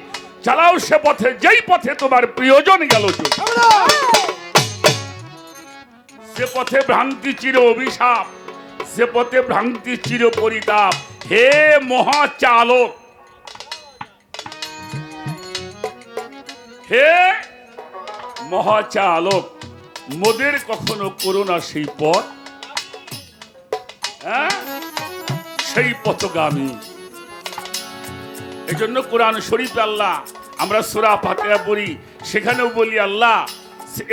চালাও সে পথে যেই পথে তোমার প্রিয়জন গেল সে পথে ভ্রান্তি চির অভিশাপ সে পথে ভ্রান্তি চির পরিতাপ হে মহাচালক হে মহাচালক মোদের কখনো করোনা সেই পথ সেই পথগামী এই জন্য কোরআন শরীফ আল্লাহ আমরা সূরা ফাতিহা পড়ি সেখানেও বলি আল্লাহ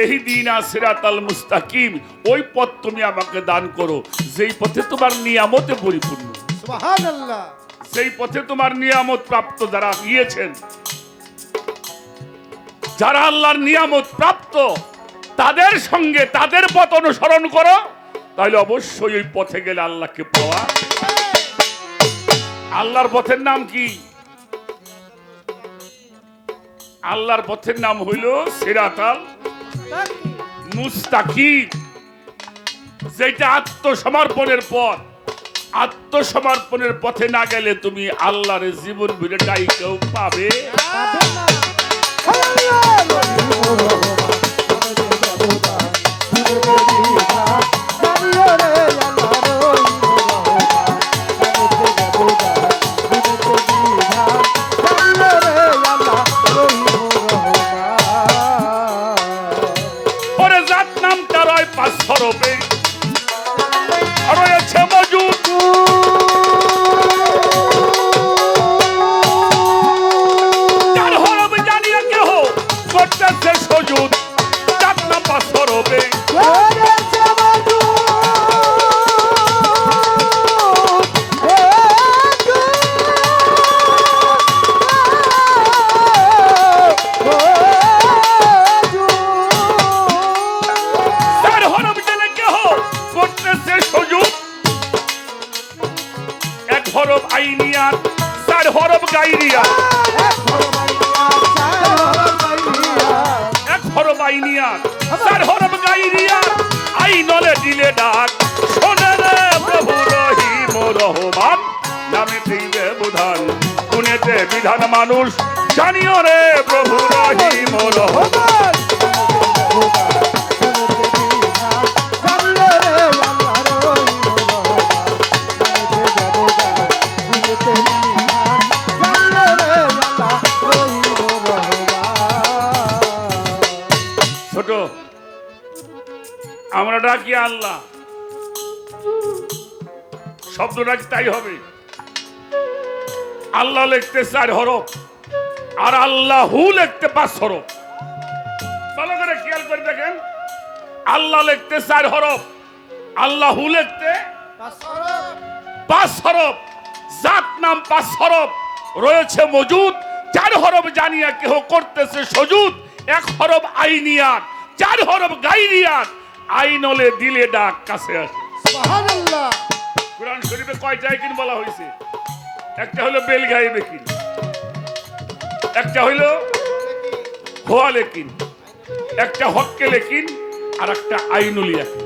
ইহদিনা সিরাতাল মুস্তাকিম ওই পথ তুমি আমাকে দান করো যেই পথে তোমার নিয়ামতে পরিপূর্ণ সুবহানাল্লাহ সেই পথে তোমার নিয়ামত প্রাপ্ত যারা গিয়েছেন যারা আল্লাহর নিয়ামত প্রাপ্ত তাদের সঙ্গে তাদের পথ অনুসরণ করো তাহলে অবশ্যই ওই পথে গেলে আল্লাহকে পাওয়া আল্লাহর পথের নাম কি আল্লাহর পথের নাম হইল সিরাতাল মুস্তাকিম যেটা আত্মসমর্পণের পথ আত্মসমর্পণের পথে না গেলে তুমি আল্লাহর জীবন বিড়াই কেউ পাবে ওরে জাত নাম তারই পাঁচশরবে রয়েছে মজুদ যার হরবে জানিয়ে কেহ করতেছে সজুদ জাত নাম পাঁচশরবে গাইরিয়া, এক হরফ বাইনিয়া, চার হরফ গাইরিয়া, আই নলে দিলে ডাক, শোনে রে প্রভু রহিম রহমান, নামে দিবে বুধান, গুণেতে বিধান মানুষ, জানিও রে প্রভু রহিম রহমান। ছোট আমরা ডাকি আল্লাহ, শব্দটা কি তাই হবে? আল্লাহ লিখতে 4 হরফ আর আল্লাহু লিখতে 5 হরফ। ভালো করে খেয়াল করে দেখেন, আল্লাহ লিখতে 4 হরফ, আল্লাহু লিখতে 5 হরফ, জাত নাম 5 হরফ রয়েছে মজুদ, 4 হরফ জানিয়া কেহ করতেছে সজুদ, 1 হরফ আইনিয়াত, 4 হরফ গাইরিয়াত, আইনলে দিলে ডাক কাছে আসে। সুবহানাল্লাহ। কুরআন শরীফে কয়টা আইকিন বলা হয়েছে? একটা হলো বেল গাইবে কিন, একটা হইলো হোয়া লেকিন, একটা হক্কে লেকিন, আর একটা আইনুল ইয়াকিন।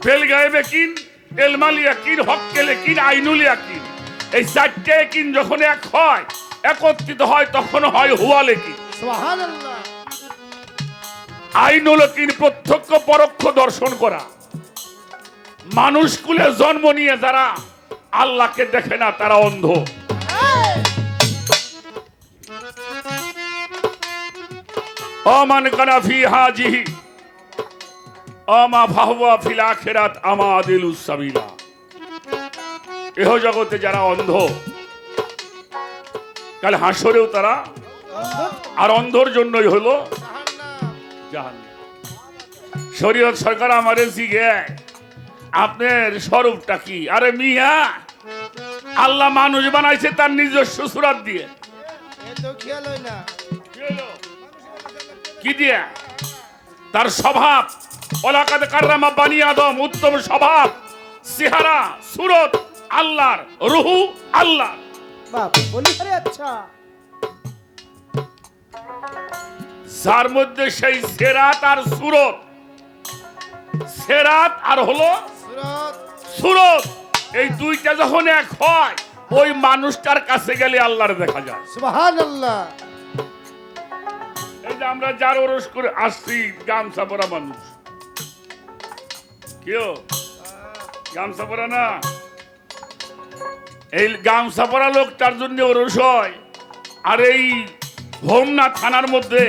বেল গাইবে কিন, এলমাল ইয়াকিন, হক্কে লেকিন, আইনুল ইয়াকিন, এই 4টে ইয়াকিন যখন এক হয়, একত্রিত হয়, তখন হয় হুয়া লেকিন। সুবহানাল্লাহ। আইনুল ইয়াকিন প্রত্যক্ষ পরোক্ষ দর্শন করা। মানুষ কুলে জন্ম নিয়ে যারা আল্লাহকে দেখে না তারা অন্ধ। অমান কানা ফি হাজিহি আমা ফাহুয়া ফিল আখিরাত আমাদিলুস সাবিলা। এহ জগতে যারা অন্ধ, কাল হাসরেও তারা, আর অন্ধর জন্যই হলো জাহান্নাম। শরীয়ত সরকার আমারে জিগে আপনার স্বরূপটা কি? আরে মিয়া, আল্লাহ মানুষ বানাইছে তার নিজস্ব সুরাত দিয়ে। কি দিয়ে? তার স্বভাব, ওয়ালাকাদ কাররামা বানি আদম, উত্তম স্বভাব, চেহারা, সুরত আল্লাহর, রুহু আল্লাহ। বাপ বলি আরে আচ্ছা, যার মধ্যে সেই সেরাত আর সুরত, সেরাত আর হলো সুরত, এই দুইটা যখন এক হয়, ওই মানুষটার কাছে গেলে আল্লাহর দেখা যায়। সুবহানাল্লাহ। এই যে আমরা যার ওরস করে আসছি, গামছা পরা মানুষ, কেউ গামছা পরা না, এই গামছা পরা লোকটার জন্য ওরস হয়। আর এই হোমনা থানার মধ্যে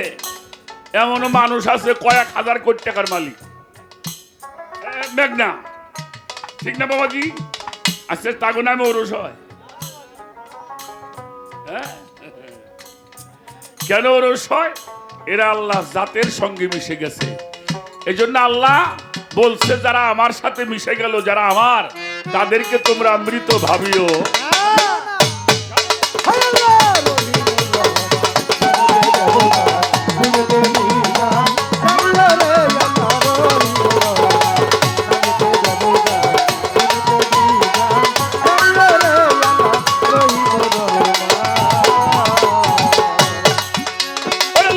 এমন মানুষ আছে কয়েক হাজার কোটি টাকার মালিক, মেঘনা, ঠিক না বাবাজি? আচ্ছা, তাগো নামে ওরস হয়। হ্যাঁ, কেন ওরস হয়? এরা আল্লাহ জাতের সঙ্গে মিশে গেছে। এই জন্য আল্লাহ বলছে, যারা আমার সাথে মিশে গেল, যারা আমার, তাদেরকে তোমরা মৃত ভাবিও।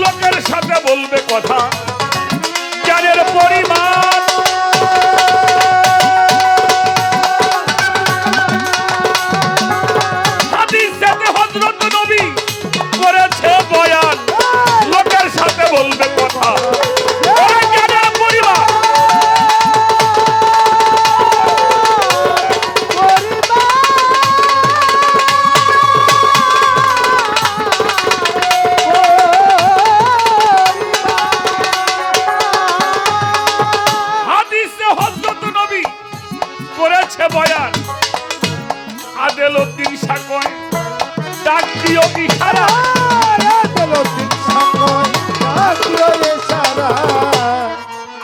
লোকের সাথে বলবে কথা, জ্ঞানের পরিমাণ হাদিসেতে হযরত নবী করেছে বয়ান। লোকের সাথে বলবে কথা, জ্ঞানের পরিমাণ করেছে বয়ান। আদেলউদ্দিন শাহ কয়, ডাক দিও ইশারা, আদেলউদ্দিন শাহ কয়, ডাক দিও ইশারা।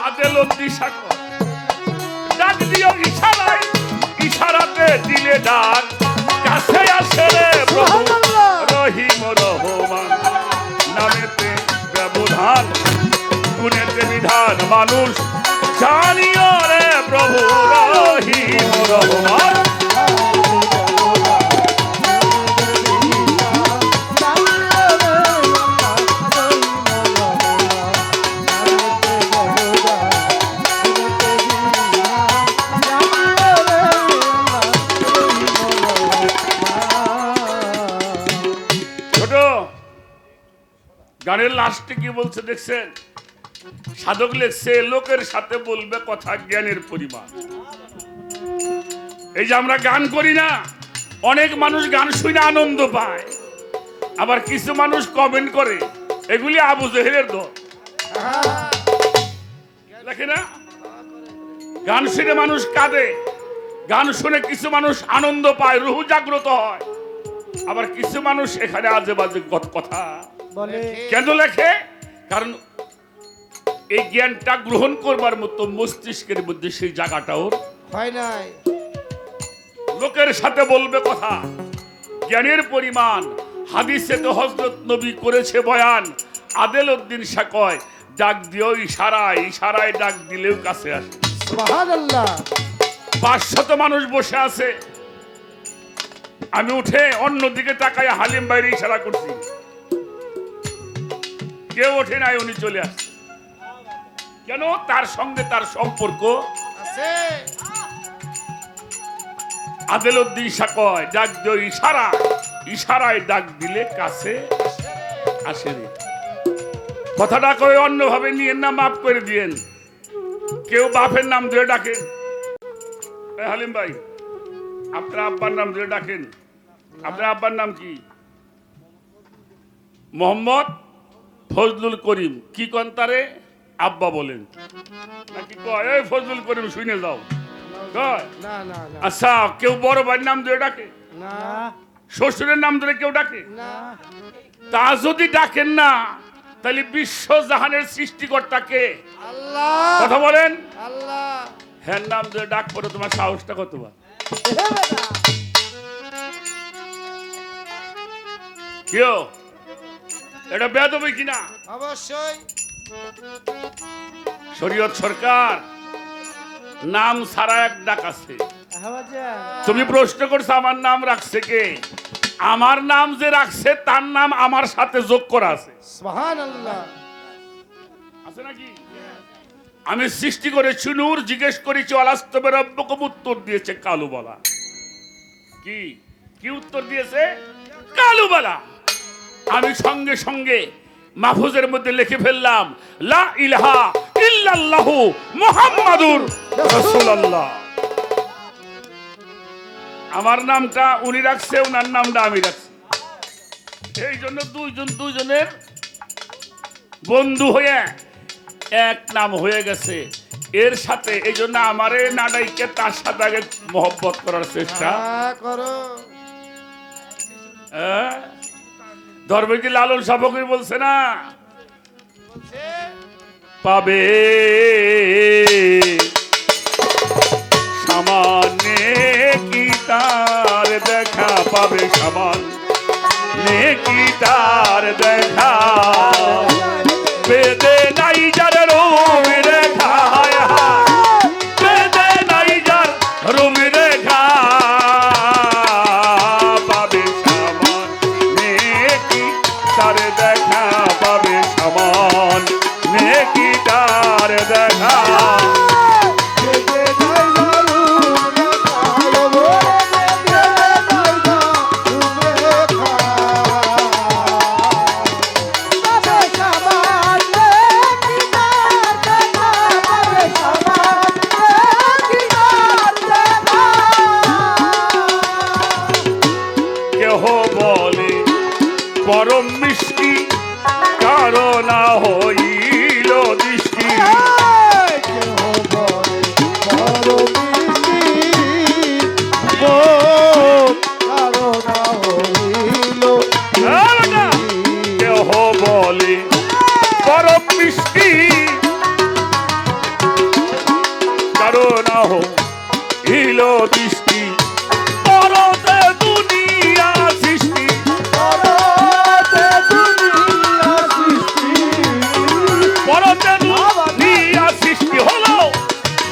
আদেলউদ্দিন শাহ কয়, ডাক দিও ইশারায়, ইশারাতে দিলে ডাক কাছে আসে রে প্রভু রহিম রহমান। নামেতে ব্যবধান, গুণেতে বিধান মানুষ, জানিও রে প্রভু রহিম রহমান। এর লাস্টে কি বলছে দেখছেন? সাধক লেখছে লোকের সাথে বলবে কথা জ্ঞানের পরিমাণ। এই যে আমরা গান করি না, অনেক মানুষ গান শুনে আনন্দ পায়, আবার কিছু মানুষ কমেন্ট করে এগুলি আবু জেহেলের দল লেখে না। গান শুনে মানুষ কাঁদে, গান শুনে কিছু মানুষ আনন্দ পায়, রুহু জাগ্রত হয়, আবার কিছু মানুষ এখানে আজে বাজে কথা বলে। কেন লেখে? কারণ এই জ্ঞানটা গ্রহণ করবার মতো মস্তিষ্কের মধ্যে সেই জায়গাটা ওর হয় নাই। লোকের সাথে বলবে কথা জ্ঞানের পরিমাণ। হাদিসে তো হযরত নবী করেছে বয়ান, আদেল উদ্দিন শাহ কয় ডাক দিও ইশারায়, ইশারায় ডাক দিলেও কাছে আসে। সুবহানাল্লাহ। 500 মানুষ বসে আছে, আমি উঠে অন্যদিকে তাকায় হালিম বাইরে ইশারা করছি, কেউ ওঠে নাই, উনি চলে আসছে। কেন? তার সঙ্গে তার সম্পর্ক আছে। আদেল উদ্দিন শাহ কয় ডাক দিও ইশারা, ইশারায় ডাক দিলে কাছে আসে রে। কথাটা কয়ে অন্যভাবে নিয়েন না, মাফ করে দিয়েন। কেউ বাপের নাম ধরে ডাকেন, এই হালিম ভাই আপনার আব্বার নাম ধরে ডাকেন। আপনার আব্বার নাম কি? মোহাম্মদ ফজলুল করিম। কি কন তারে? আব্বা বলেন নাকি কয় এই ফজলুল করিম শুনে যাও কয়? না না না আচ্ছা, কেউ বড় ভাইয়ের নাম ধরে ডাকে? না শ্বশুরের নাম ধরে কেউ ডাকে? না। তা যদি ডাকেন না, তাহলে বিশ্ব জাহানের সৃষ্টিকর্তাকে আল্লাহ। কথা বলেন। আল্লাহ। হ্যাঁ নাম ধরে ডাক পড়ে, তোমার সাহসটা কতবার? কেউ এটা বেয়াদবি কিনা? অবশ্যই। শরীয়ত সরকার নাম ছাড়া এক ডাক আছে। আহমদজান। তুমি প্রশ্ন করছো আমার নাম রাখছে কে? আমার নাম যে রাখছে তার নাম আমার সাথে যোগ করা আছে। সুবহানাল্লাহ। আছে নাকি? আমি সৃষ্টি করেছি নূর, জিজ্ঞেস করেছি আলাস্তবে রব্বকুম, উত্তর দিয়েছে কালুবালা। কি কি উত্তর দিয়েছে? কালুবালা। আমি সঙ্গে সঙ্গে মাহফুজের মধ্যে লিখে ফেললাম লা ইলাহা ইল্লাল্লাহু মুহাম্মাদুর রাসূলুল্লাহ। আমার নামটা উনি রাখছে, ওনার নামটা আমি রাখছি। এই জন্য দুইজনের বন্ধু হয়ে এক নাম হয়ে গেছে। এর সাথে এই জন্য আমারে নাডাইকে তার সাথে আগে মহব্বত করার চেষ্টা করো। ধর্মজি লালন সাবকি বলছে না, পাবে সামান্যে কি তার দেখা, পাবে সামান্যে কি তার দেখা, বেদে নাই যার রূপ রেখা, বেদে নাই যার রূপ রেখা, পাবে সামান্যে কি তার দেখা, পাবে সামান্যে কি তার দেখা। পরম মিষ্টি কারো না হইল দৃষ্টি, কেহ বলে পরম মিষ্টি কারো না হইল দৃষ্টি, পরতে দুনিয়া সৃষ্টি, পরতে দুনিয়া সৃষ্টি হলো,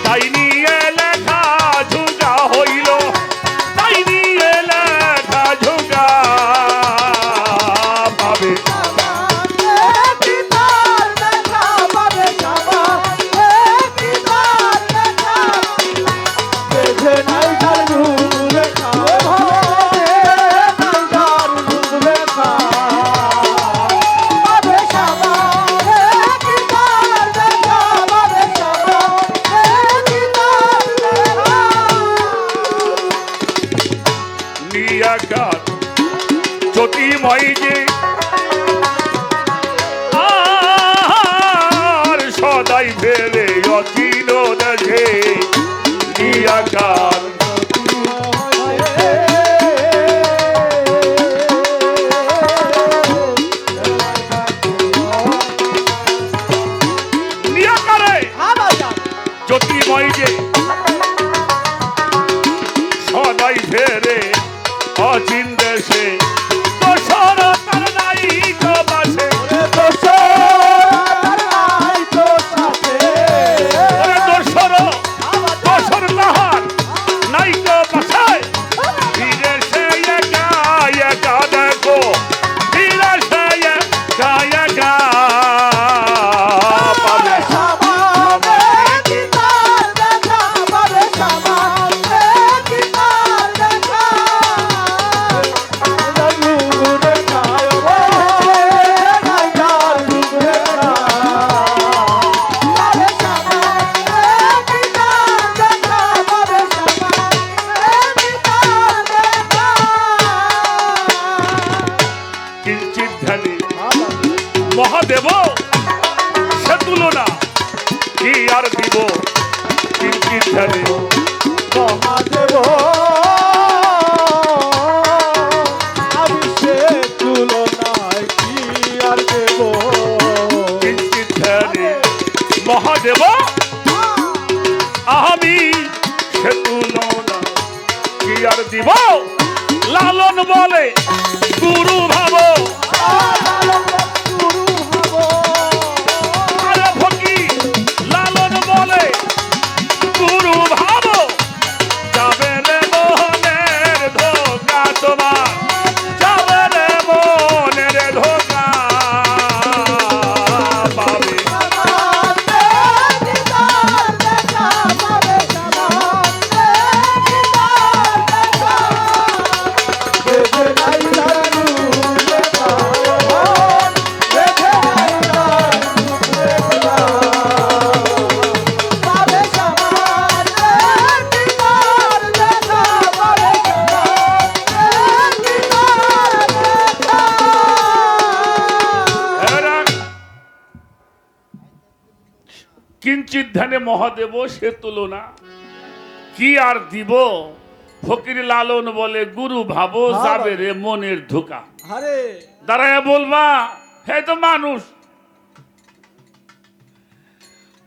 তাই নিয়ে লেখা ঝুঁকা হইল, তাই নিয়ে লেখা ঝুঁকা, পাবে জ্যোতিময় যে আর সদাই ফেরে অচিন দেশে নিরাকার নিরাকারে জ্যোতিময় যে সদাই ফেরে অচিন দেশে দোসর তার নাই তো বাসে ওরে দোসর তাহার নাই তো বাসে ফিরে সে একা একা দেখো ফিরে সে একা একা পাবে কিঞ্চিত ধ্যানে মহাদেব সে তুলনা কি আর দিব কিঞ্চিত ধ্যানে মহাদেব আমি সে তুলনায় কি আর দেব কিঞ্চিত ধ্যানে মহাদেব আমি সে তুলনা কি আর দিব লালন বলে গুরু ভাব আরে ফকি লালন বলে গুরু ভাব যাবে রে মোহনের ধোকা তোমার যাবে রে মোহনের ধোকা পাবে কিঞ্চিত ধ্যানে মহাদেব সে তুলনা কি আর দিব ফকির লালন বলে গুরু ভাবো যাবে রে মনের ধোকা আরে দাঁড়ায় বলবা হে তো মানুষ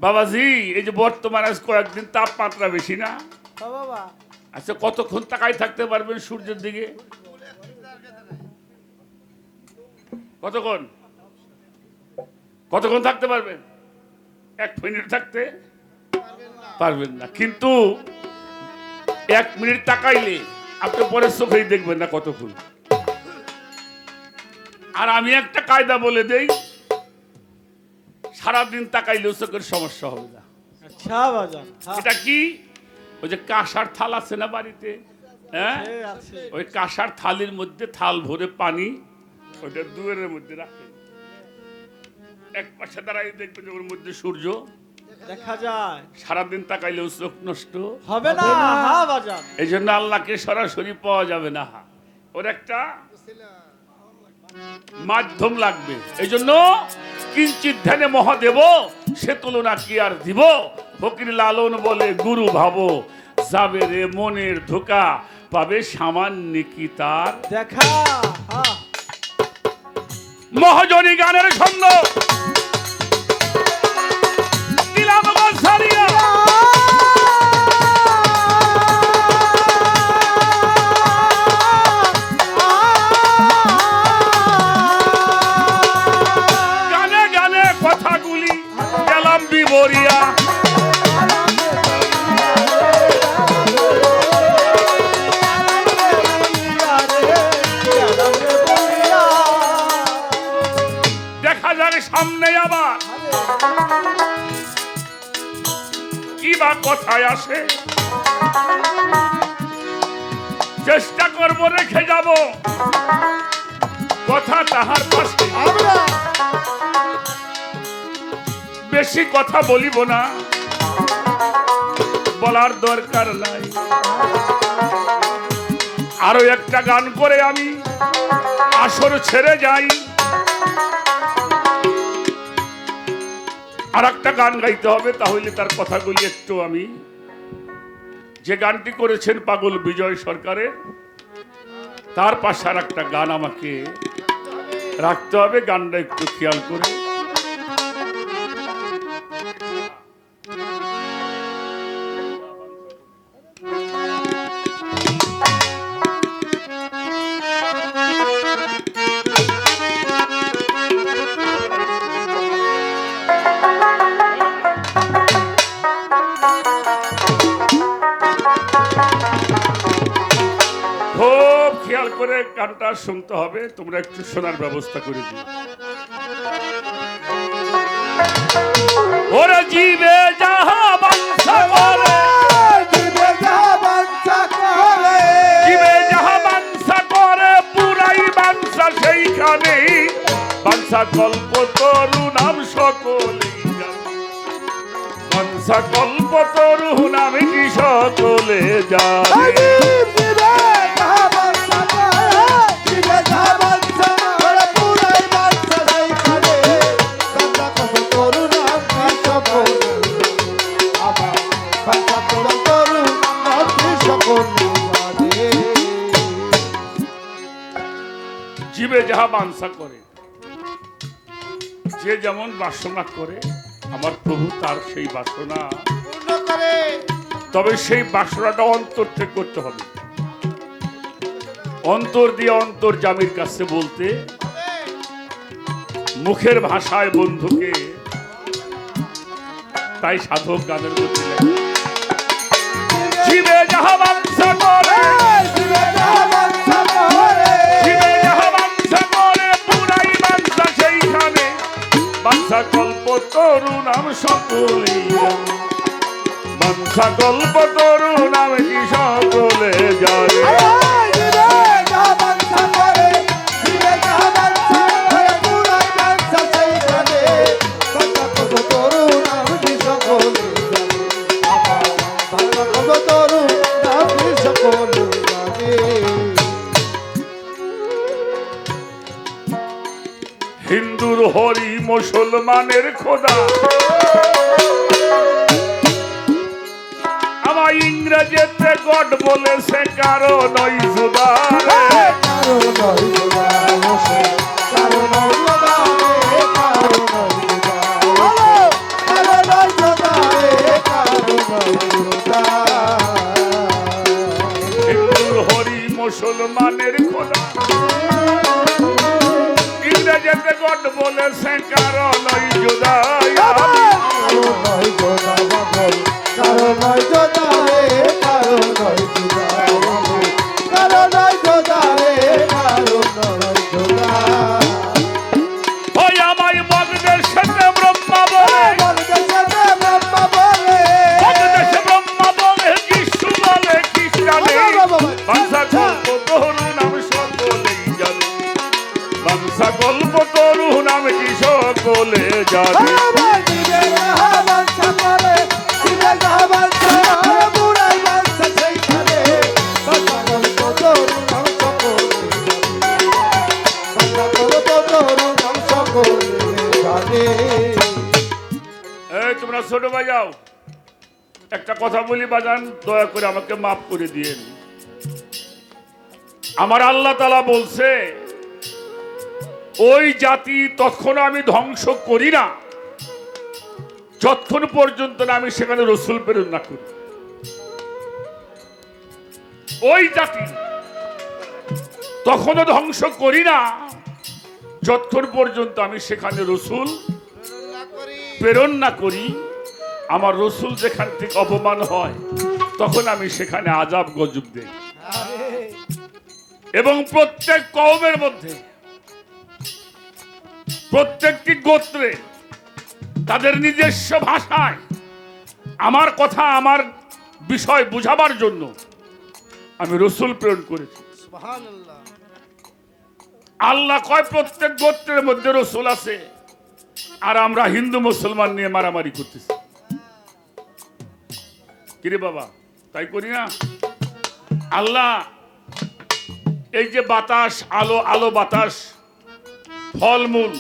বাবাজি এই যে বর্তমানে আজ কয়েকদিন তাপমাত্রা বেশি না বাবা আচ্ছা কতক্ষণ তাকাই থাকতে পারবেন সূর্যের দিকে কতক্ষণ কতক্ষণ থাকতে পারবেন 1 মিনিট থাকতে পারবেন না কিন্তু 1 মিনিট তাকাইলে আপনি পরে চোখেই দেখবেন না কতক্ষণ আর আমি একটা কায়দা বলে দেই সারাদিন তাকাইলেও চোখের সমস্যা হবে না আচ্ছা বাজান এটা কি ওই যে কাঁসার থাল আছে না বাড়িতে হ্যাঁ আছে ওই কাঁসার থালির মধ্যে থাল ভরে পানি ওইটা দুয়ারের মধ্যে রাখেন এক পাশে দাঁড়াই দেখবেন যে ওর মধ্যে সূর্য দেখা যায় সারাদিন তাকাইলেও চোখ নষ্ট হবে না হ্যাঁ বাজান এই জন্য আল্লাহকে সরাসরি পাওয়া যাবে না ওর একটা মাধ্যম লাগবে এই জন্য কিঞ্চিত ধ্যানে মহাদেব সে তুলনা কি আর দিব ফকির লালন বলে গুরু ভাবো যাবে রে মনের ধোকা পাবে সামান্য কি তার দেখা হ্যাঁ মহাজনী গানের ছন্দ দিলাম আমার সারিয়া গানে গানে কথাগুলি গেলাম বিবরিয়া দেখা যাক সামনে আবার কি বা কথায় আসে চেষ্টা করব রেখে যাব কথা তাহার পাশে বেশি কথা বলিব না বলার দরকার নাই আরো একটা গান করে আমি আসর ছেড়ে যাই, আর একটা গান গাইতে হবে, তাহলে তার কথাগুলি একটু আমি, যে গানটি করেছেন পাগল বিজয় সরকারের, তার পাশে আর একটা গান আমাকে রাখতে হবে, গানটা একটু খেয়াল করে। খুব খেয়াল করে গানটা শুনতে হবে, তোমরা একটু শোনার ব্যবস্থা করে দিও। ওরে জীবে যাহা বাঞ্ছা করে, জীবে যাহা বাঞ্ছা করে, জীবে যাহা বাঞ্ছা করে, পুরাই বাঞ্ছা সেইখানে, বাঞ্ছা কল্প তরু নাম সকলেই জানে, বাঞ্ছা কল্প তরু নাম কি সকলে জানে। জীবে যাহা বাঞ্ছা করে, জীবে যাহা বাঞ্ছা করে, পুরাই বাঞ্ছা সেইখানে, বাঞ্ছা কল্প তরু নাম কি সকলে, আমার বাঞ্ছা কল্প তরু নাম কি সকলে জানে। জীবে যাহা বাঞ্ছা করে, যে যেমন বাসনা করে, আমার প্রভু তার সেই বাসনা, পূর্ণ করে, তবে সেই বাসনাটা অন্তর থেকে করতে হবে। অন্তর দিয়ে অন্তর জামির কাছে বলতে, মুখের ভাষায় বন্ধুকে, তাই সাধক গানের মধ্যে লেখে, জীবে যাহা বাঞ্ছা করে, জীবে যাহা বাঞ্ছা করে, জীবে যাহা বাঞ্ছা করে, পুরাই বাঞ্ছা সেইখানে, বাঞ্ছা কল্প তরু নাম সকলেই জানে, বাঞ্ছা কল্প তরু নাম কি সকলে জানে। জীবে যাহা বাঞ্ছা করে, জীবে যাহা বাঞ্ছা করে, পুরাই বাঞ্ছা সেইখানে, বাঞ্ছা কল্প তরু নাম কি সকলে জানে, আমার বাঞ্ছা কল্প তরু নাম কি সকলে জানে। হিন্দুর হরি, মুসলমানের খোদা, আমার ইংরেজিতে গড বলেছে কারো নই জুদা রে। কারো নয় খোদা বসে, কারো নয় খোদা রে, কারো নয় খোদা বলো, কারো নয় খোদা রে, কারো নয় খোদা। হিন্দুর হরি, মুসলমানের খোদা, ইংরেজিতে গড বলেছে কারো নই জুদা। কারো নয় খোদা বলো, কারো নয় খোদা রে, কারো নয় খোদা বলো, কারো নয় খোদা রে, কারো নয় খোদা। ওই আমায় মগদের সাথে ব্রহ্মা বলে, বলদেশে ব্রহ্মা বলে, মগদেশে ব্রহ্মা বলে, যিশু বলে খ্রিস্টানে, বাঞ্ছা কল্প তরু নাম সকলেই জানে, বাঞ্ছা কল্প তরু নাম কি সকলে জানে। জীবে যাহা বাঞ্ছা করে, জীবে যাহা বাঞ্ছা করে, পুরাই বাঞ্ছা সেইখানে, বাঞ্ছা কল্প তরু নাম সকলে জানে, বাঞ্ছা কল্প তরু নাম সকলে জানে। এই তোমরা ছোট বাজাও, একটা কথা বলি বাজান, দয়া করে আমাকে মাফ করে দিয়েন। আমার আল্লাহ তাআলা বলছে, ওই জাতি তখন আমি ধ্বংস করি না যতক্ষণ পর্যন্ত না আমি সেখানে রসুল প্রেরণ না করি। ওই জাতি তখনও ধ্বংস করি না যতক্ষণ পর্যন্ত আমি সেখানে রসুল প্রেরণ না করি। আমার রসুল যেখান থেকে অপমান হয় তখন আমি সেখানে আযাব গজব দেই। এবং প্রত্যেক কওমের মধ্যে, প্রত্যেকটি গোত্রে তাদের নিজস্ব ভাষায় আমার কথা, আমার বিষয় বুঝাবার জন্য আমি রসুল প্রেরণ করেছি। আল্লাহ কয় প্রত্যেক গোত্রের মধ্যে রসুল আছে, আর আমরা হিন্দু মুসলমান নিয়ে মারামারি করতেছি। কিরে বাবা, তাই করি না? আল্লাহ এই যে বাতাস, আলো আলো বাতাস, ফলমূল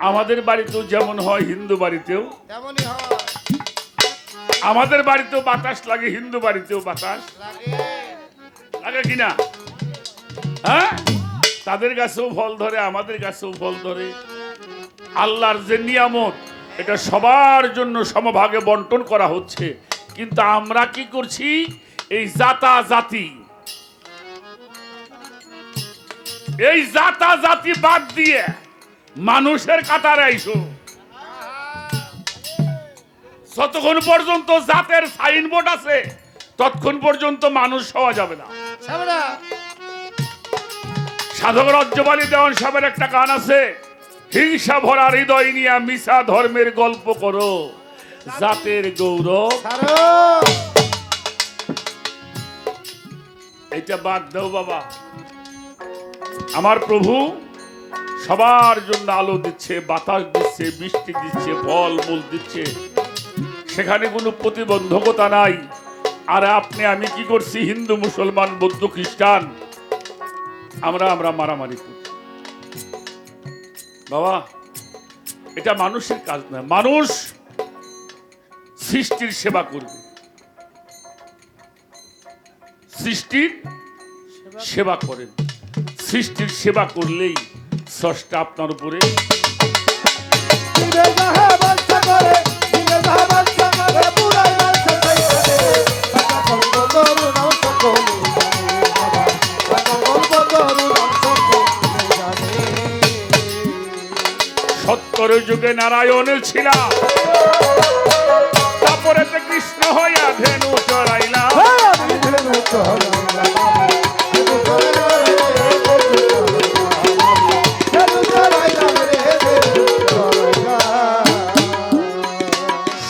আমাদের বাড়িতেও যেমন হয়, হিন্দু বাড়িতেও তেমনই হয় আমাদের বাড়িতেও বাতাস লাগে, হিন্দু বাড়িতেও বাতাস লাগে লাগে কিনা? হ্যাঁ, তাদের গাছেও ফল ধরে, আমাদের গাছেও ফল ধরে। আল্লাহর যে নিয়ামত, এটা সবার জন্য সমভাগে বন্টন করা হচ্ছে, কিন্তু আমরা কি করছি? এই জাতি বাদ দিয়ে মানুষের কাতারে আইসো। যতক্ষণ পর্যন্ত জাতের সাইনবোর্ড আছে ততক্ষণ পর্যন্ত মানুষ হওয়া যাবে না। সামরা সাধক রাজ্যবালী দেওয়ান সাহেবের একটা গান আছে, হিংসা ভরা হৃদয় নিয়ে মিশা ধর্মের গল্প করো, জাতের গৌরব। সারো এটা বাদ দাও বাবা। আমার প্রভু সবার জন্য আলো দিচ্ছে, বাতাস দিচ্ছে, বৃষ্টি দিচ্ছে, ফল মূল দিচ্ছে, সেখানে কোনো প্রতিবন্ধকতা নাই। আর আপনি আমি কি করছি? হিন্দু, মুসলমান, বৌদ্ধ, খ্রিস্টান, আমরা মারামারি করছি। বাবা, এটা মানুষের কাজ নয়। মানুষ সৃষ্টির সেবা করবে, সৃষ্টির সেবা করেন। সৃষ্টির সেবা করলেই স্রষ্টা আপনার উপরে দিবে যাহা বাচ্চা করে দিবে যাহা বাচ্চা করে পুরাই বাচ্চা চাইতে টাকা কল্প করু নাও সকলে টাকা কল্প করু নাও সকলে জানে সত্তর যুগে নারায়ণের ছিল, তারপরে তো কৃষ্ণ হইয়া ধেনু চড়াইলা। আমি ধেনু চড়াইলাম ধেনু চড়াইলাম ধেনু চড়াইলাম রে ধেনু চড়াইলাম।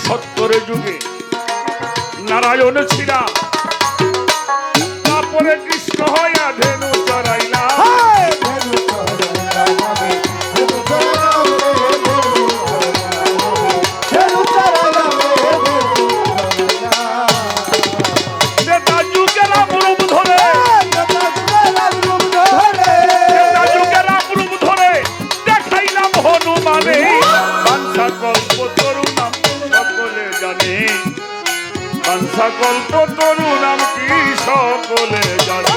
সত্তর যুগে নারায়ণ ছিল, তারপরে কৃষ্ণ হইয়া ধেনু চড়াইলা। ধেনু চড়াইলাম আমি ধেনু চড়াইলাম রে ধেনু চড়াইলাম রে ধেনু চড়াইলাম। সেটা যুগের রূপ ধরে, সেটা যুগের রূপ ধরে দেখাইলাম হনুমানে। বাঞ্ছা কল্প তরু নাম সকলে জানে, বাঞ্ছা কল্প তরু নাম কি সকলে জানে।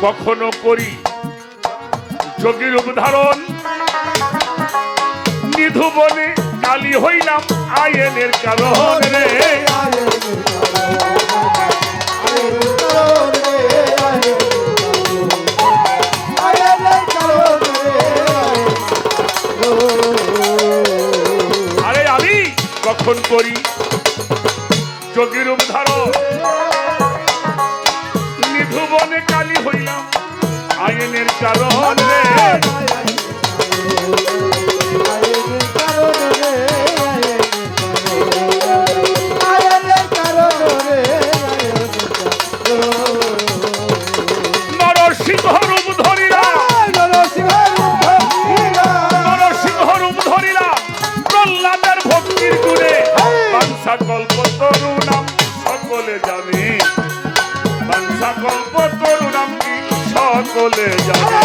কখনো করি যোগী রূপ ধারণ, নিধু বনে কালী হইলাম আয়েনের কারণ রে। আরে আমি কখন করি যোগী রূপ ধারণ, নিধু বনে কালী হইলাম আয়েনের কারণ রে। নরসিংহ রূপ ধরিলাম, নরসিংহ রূপ ধরিলাম প্রহ্লাদের ভক্তির গুণে। বাঞ্ছা কল্প তরু নাম সকলে জানে, বাঞ্ছা কল্প তরু নাম কি সকলে জানে।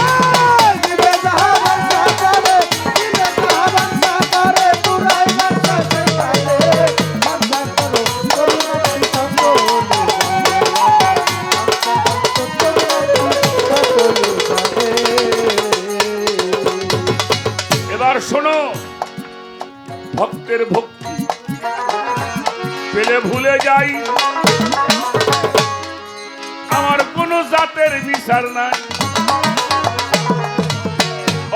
এবার শোনো, ভক্তের ভক্তি পেলে ভুলে যাই, আমার কোন জাতের বিচার নাই।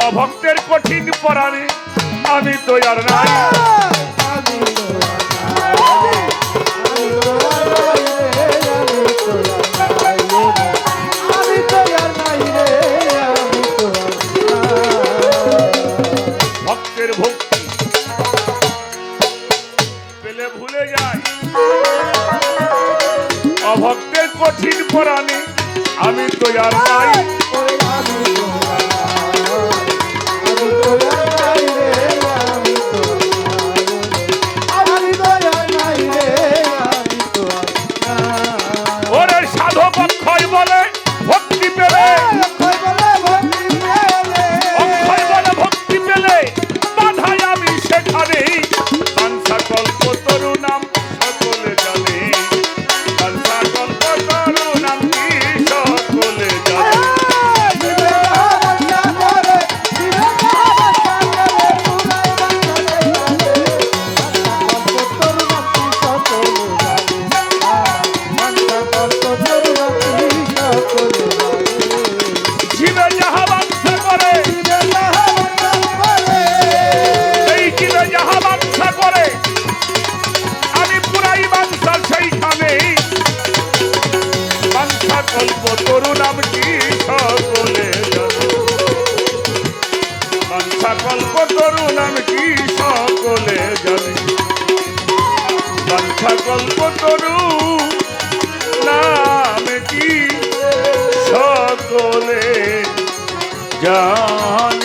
অভক্তের কঠিন পরাণে আমি তো আর নাই। ভক্তের ভক্তি পেলে ভুলে যায়, অভক্তের কঠিন পরাণে আমি তো আর নাই ওরে আমি তো আর নাই রে, আমি তো আর নাই রে, আমি তো আর নাই। ওরে সাধক অক্ষয় বলে ভক্তি পেলে, অক্ষয় বলে ভক্তি পেলে, অক্ষয় বলে ভক্তি পেলে বাধাই আমি সেখানেই বাঞ্ছা কল্প তরু নাম সকলে জানে, বাঞ্ছা কল্প তরু নাম কি সকলে জানে। জীবে যাহা বাঞ্ছা করে, এই জীবে যাহা বাঞ্ছা করে আমি পুরাই বাঞ্ছা সেইখানেই বাঞ্ছা কল্প তরু নাম কি সকলে জানে, বাঞ্ছা কল্প তরু নাম কি সকলে জানে, বাঞ্ছা কল্প তরু নাম কি সকলে জানে।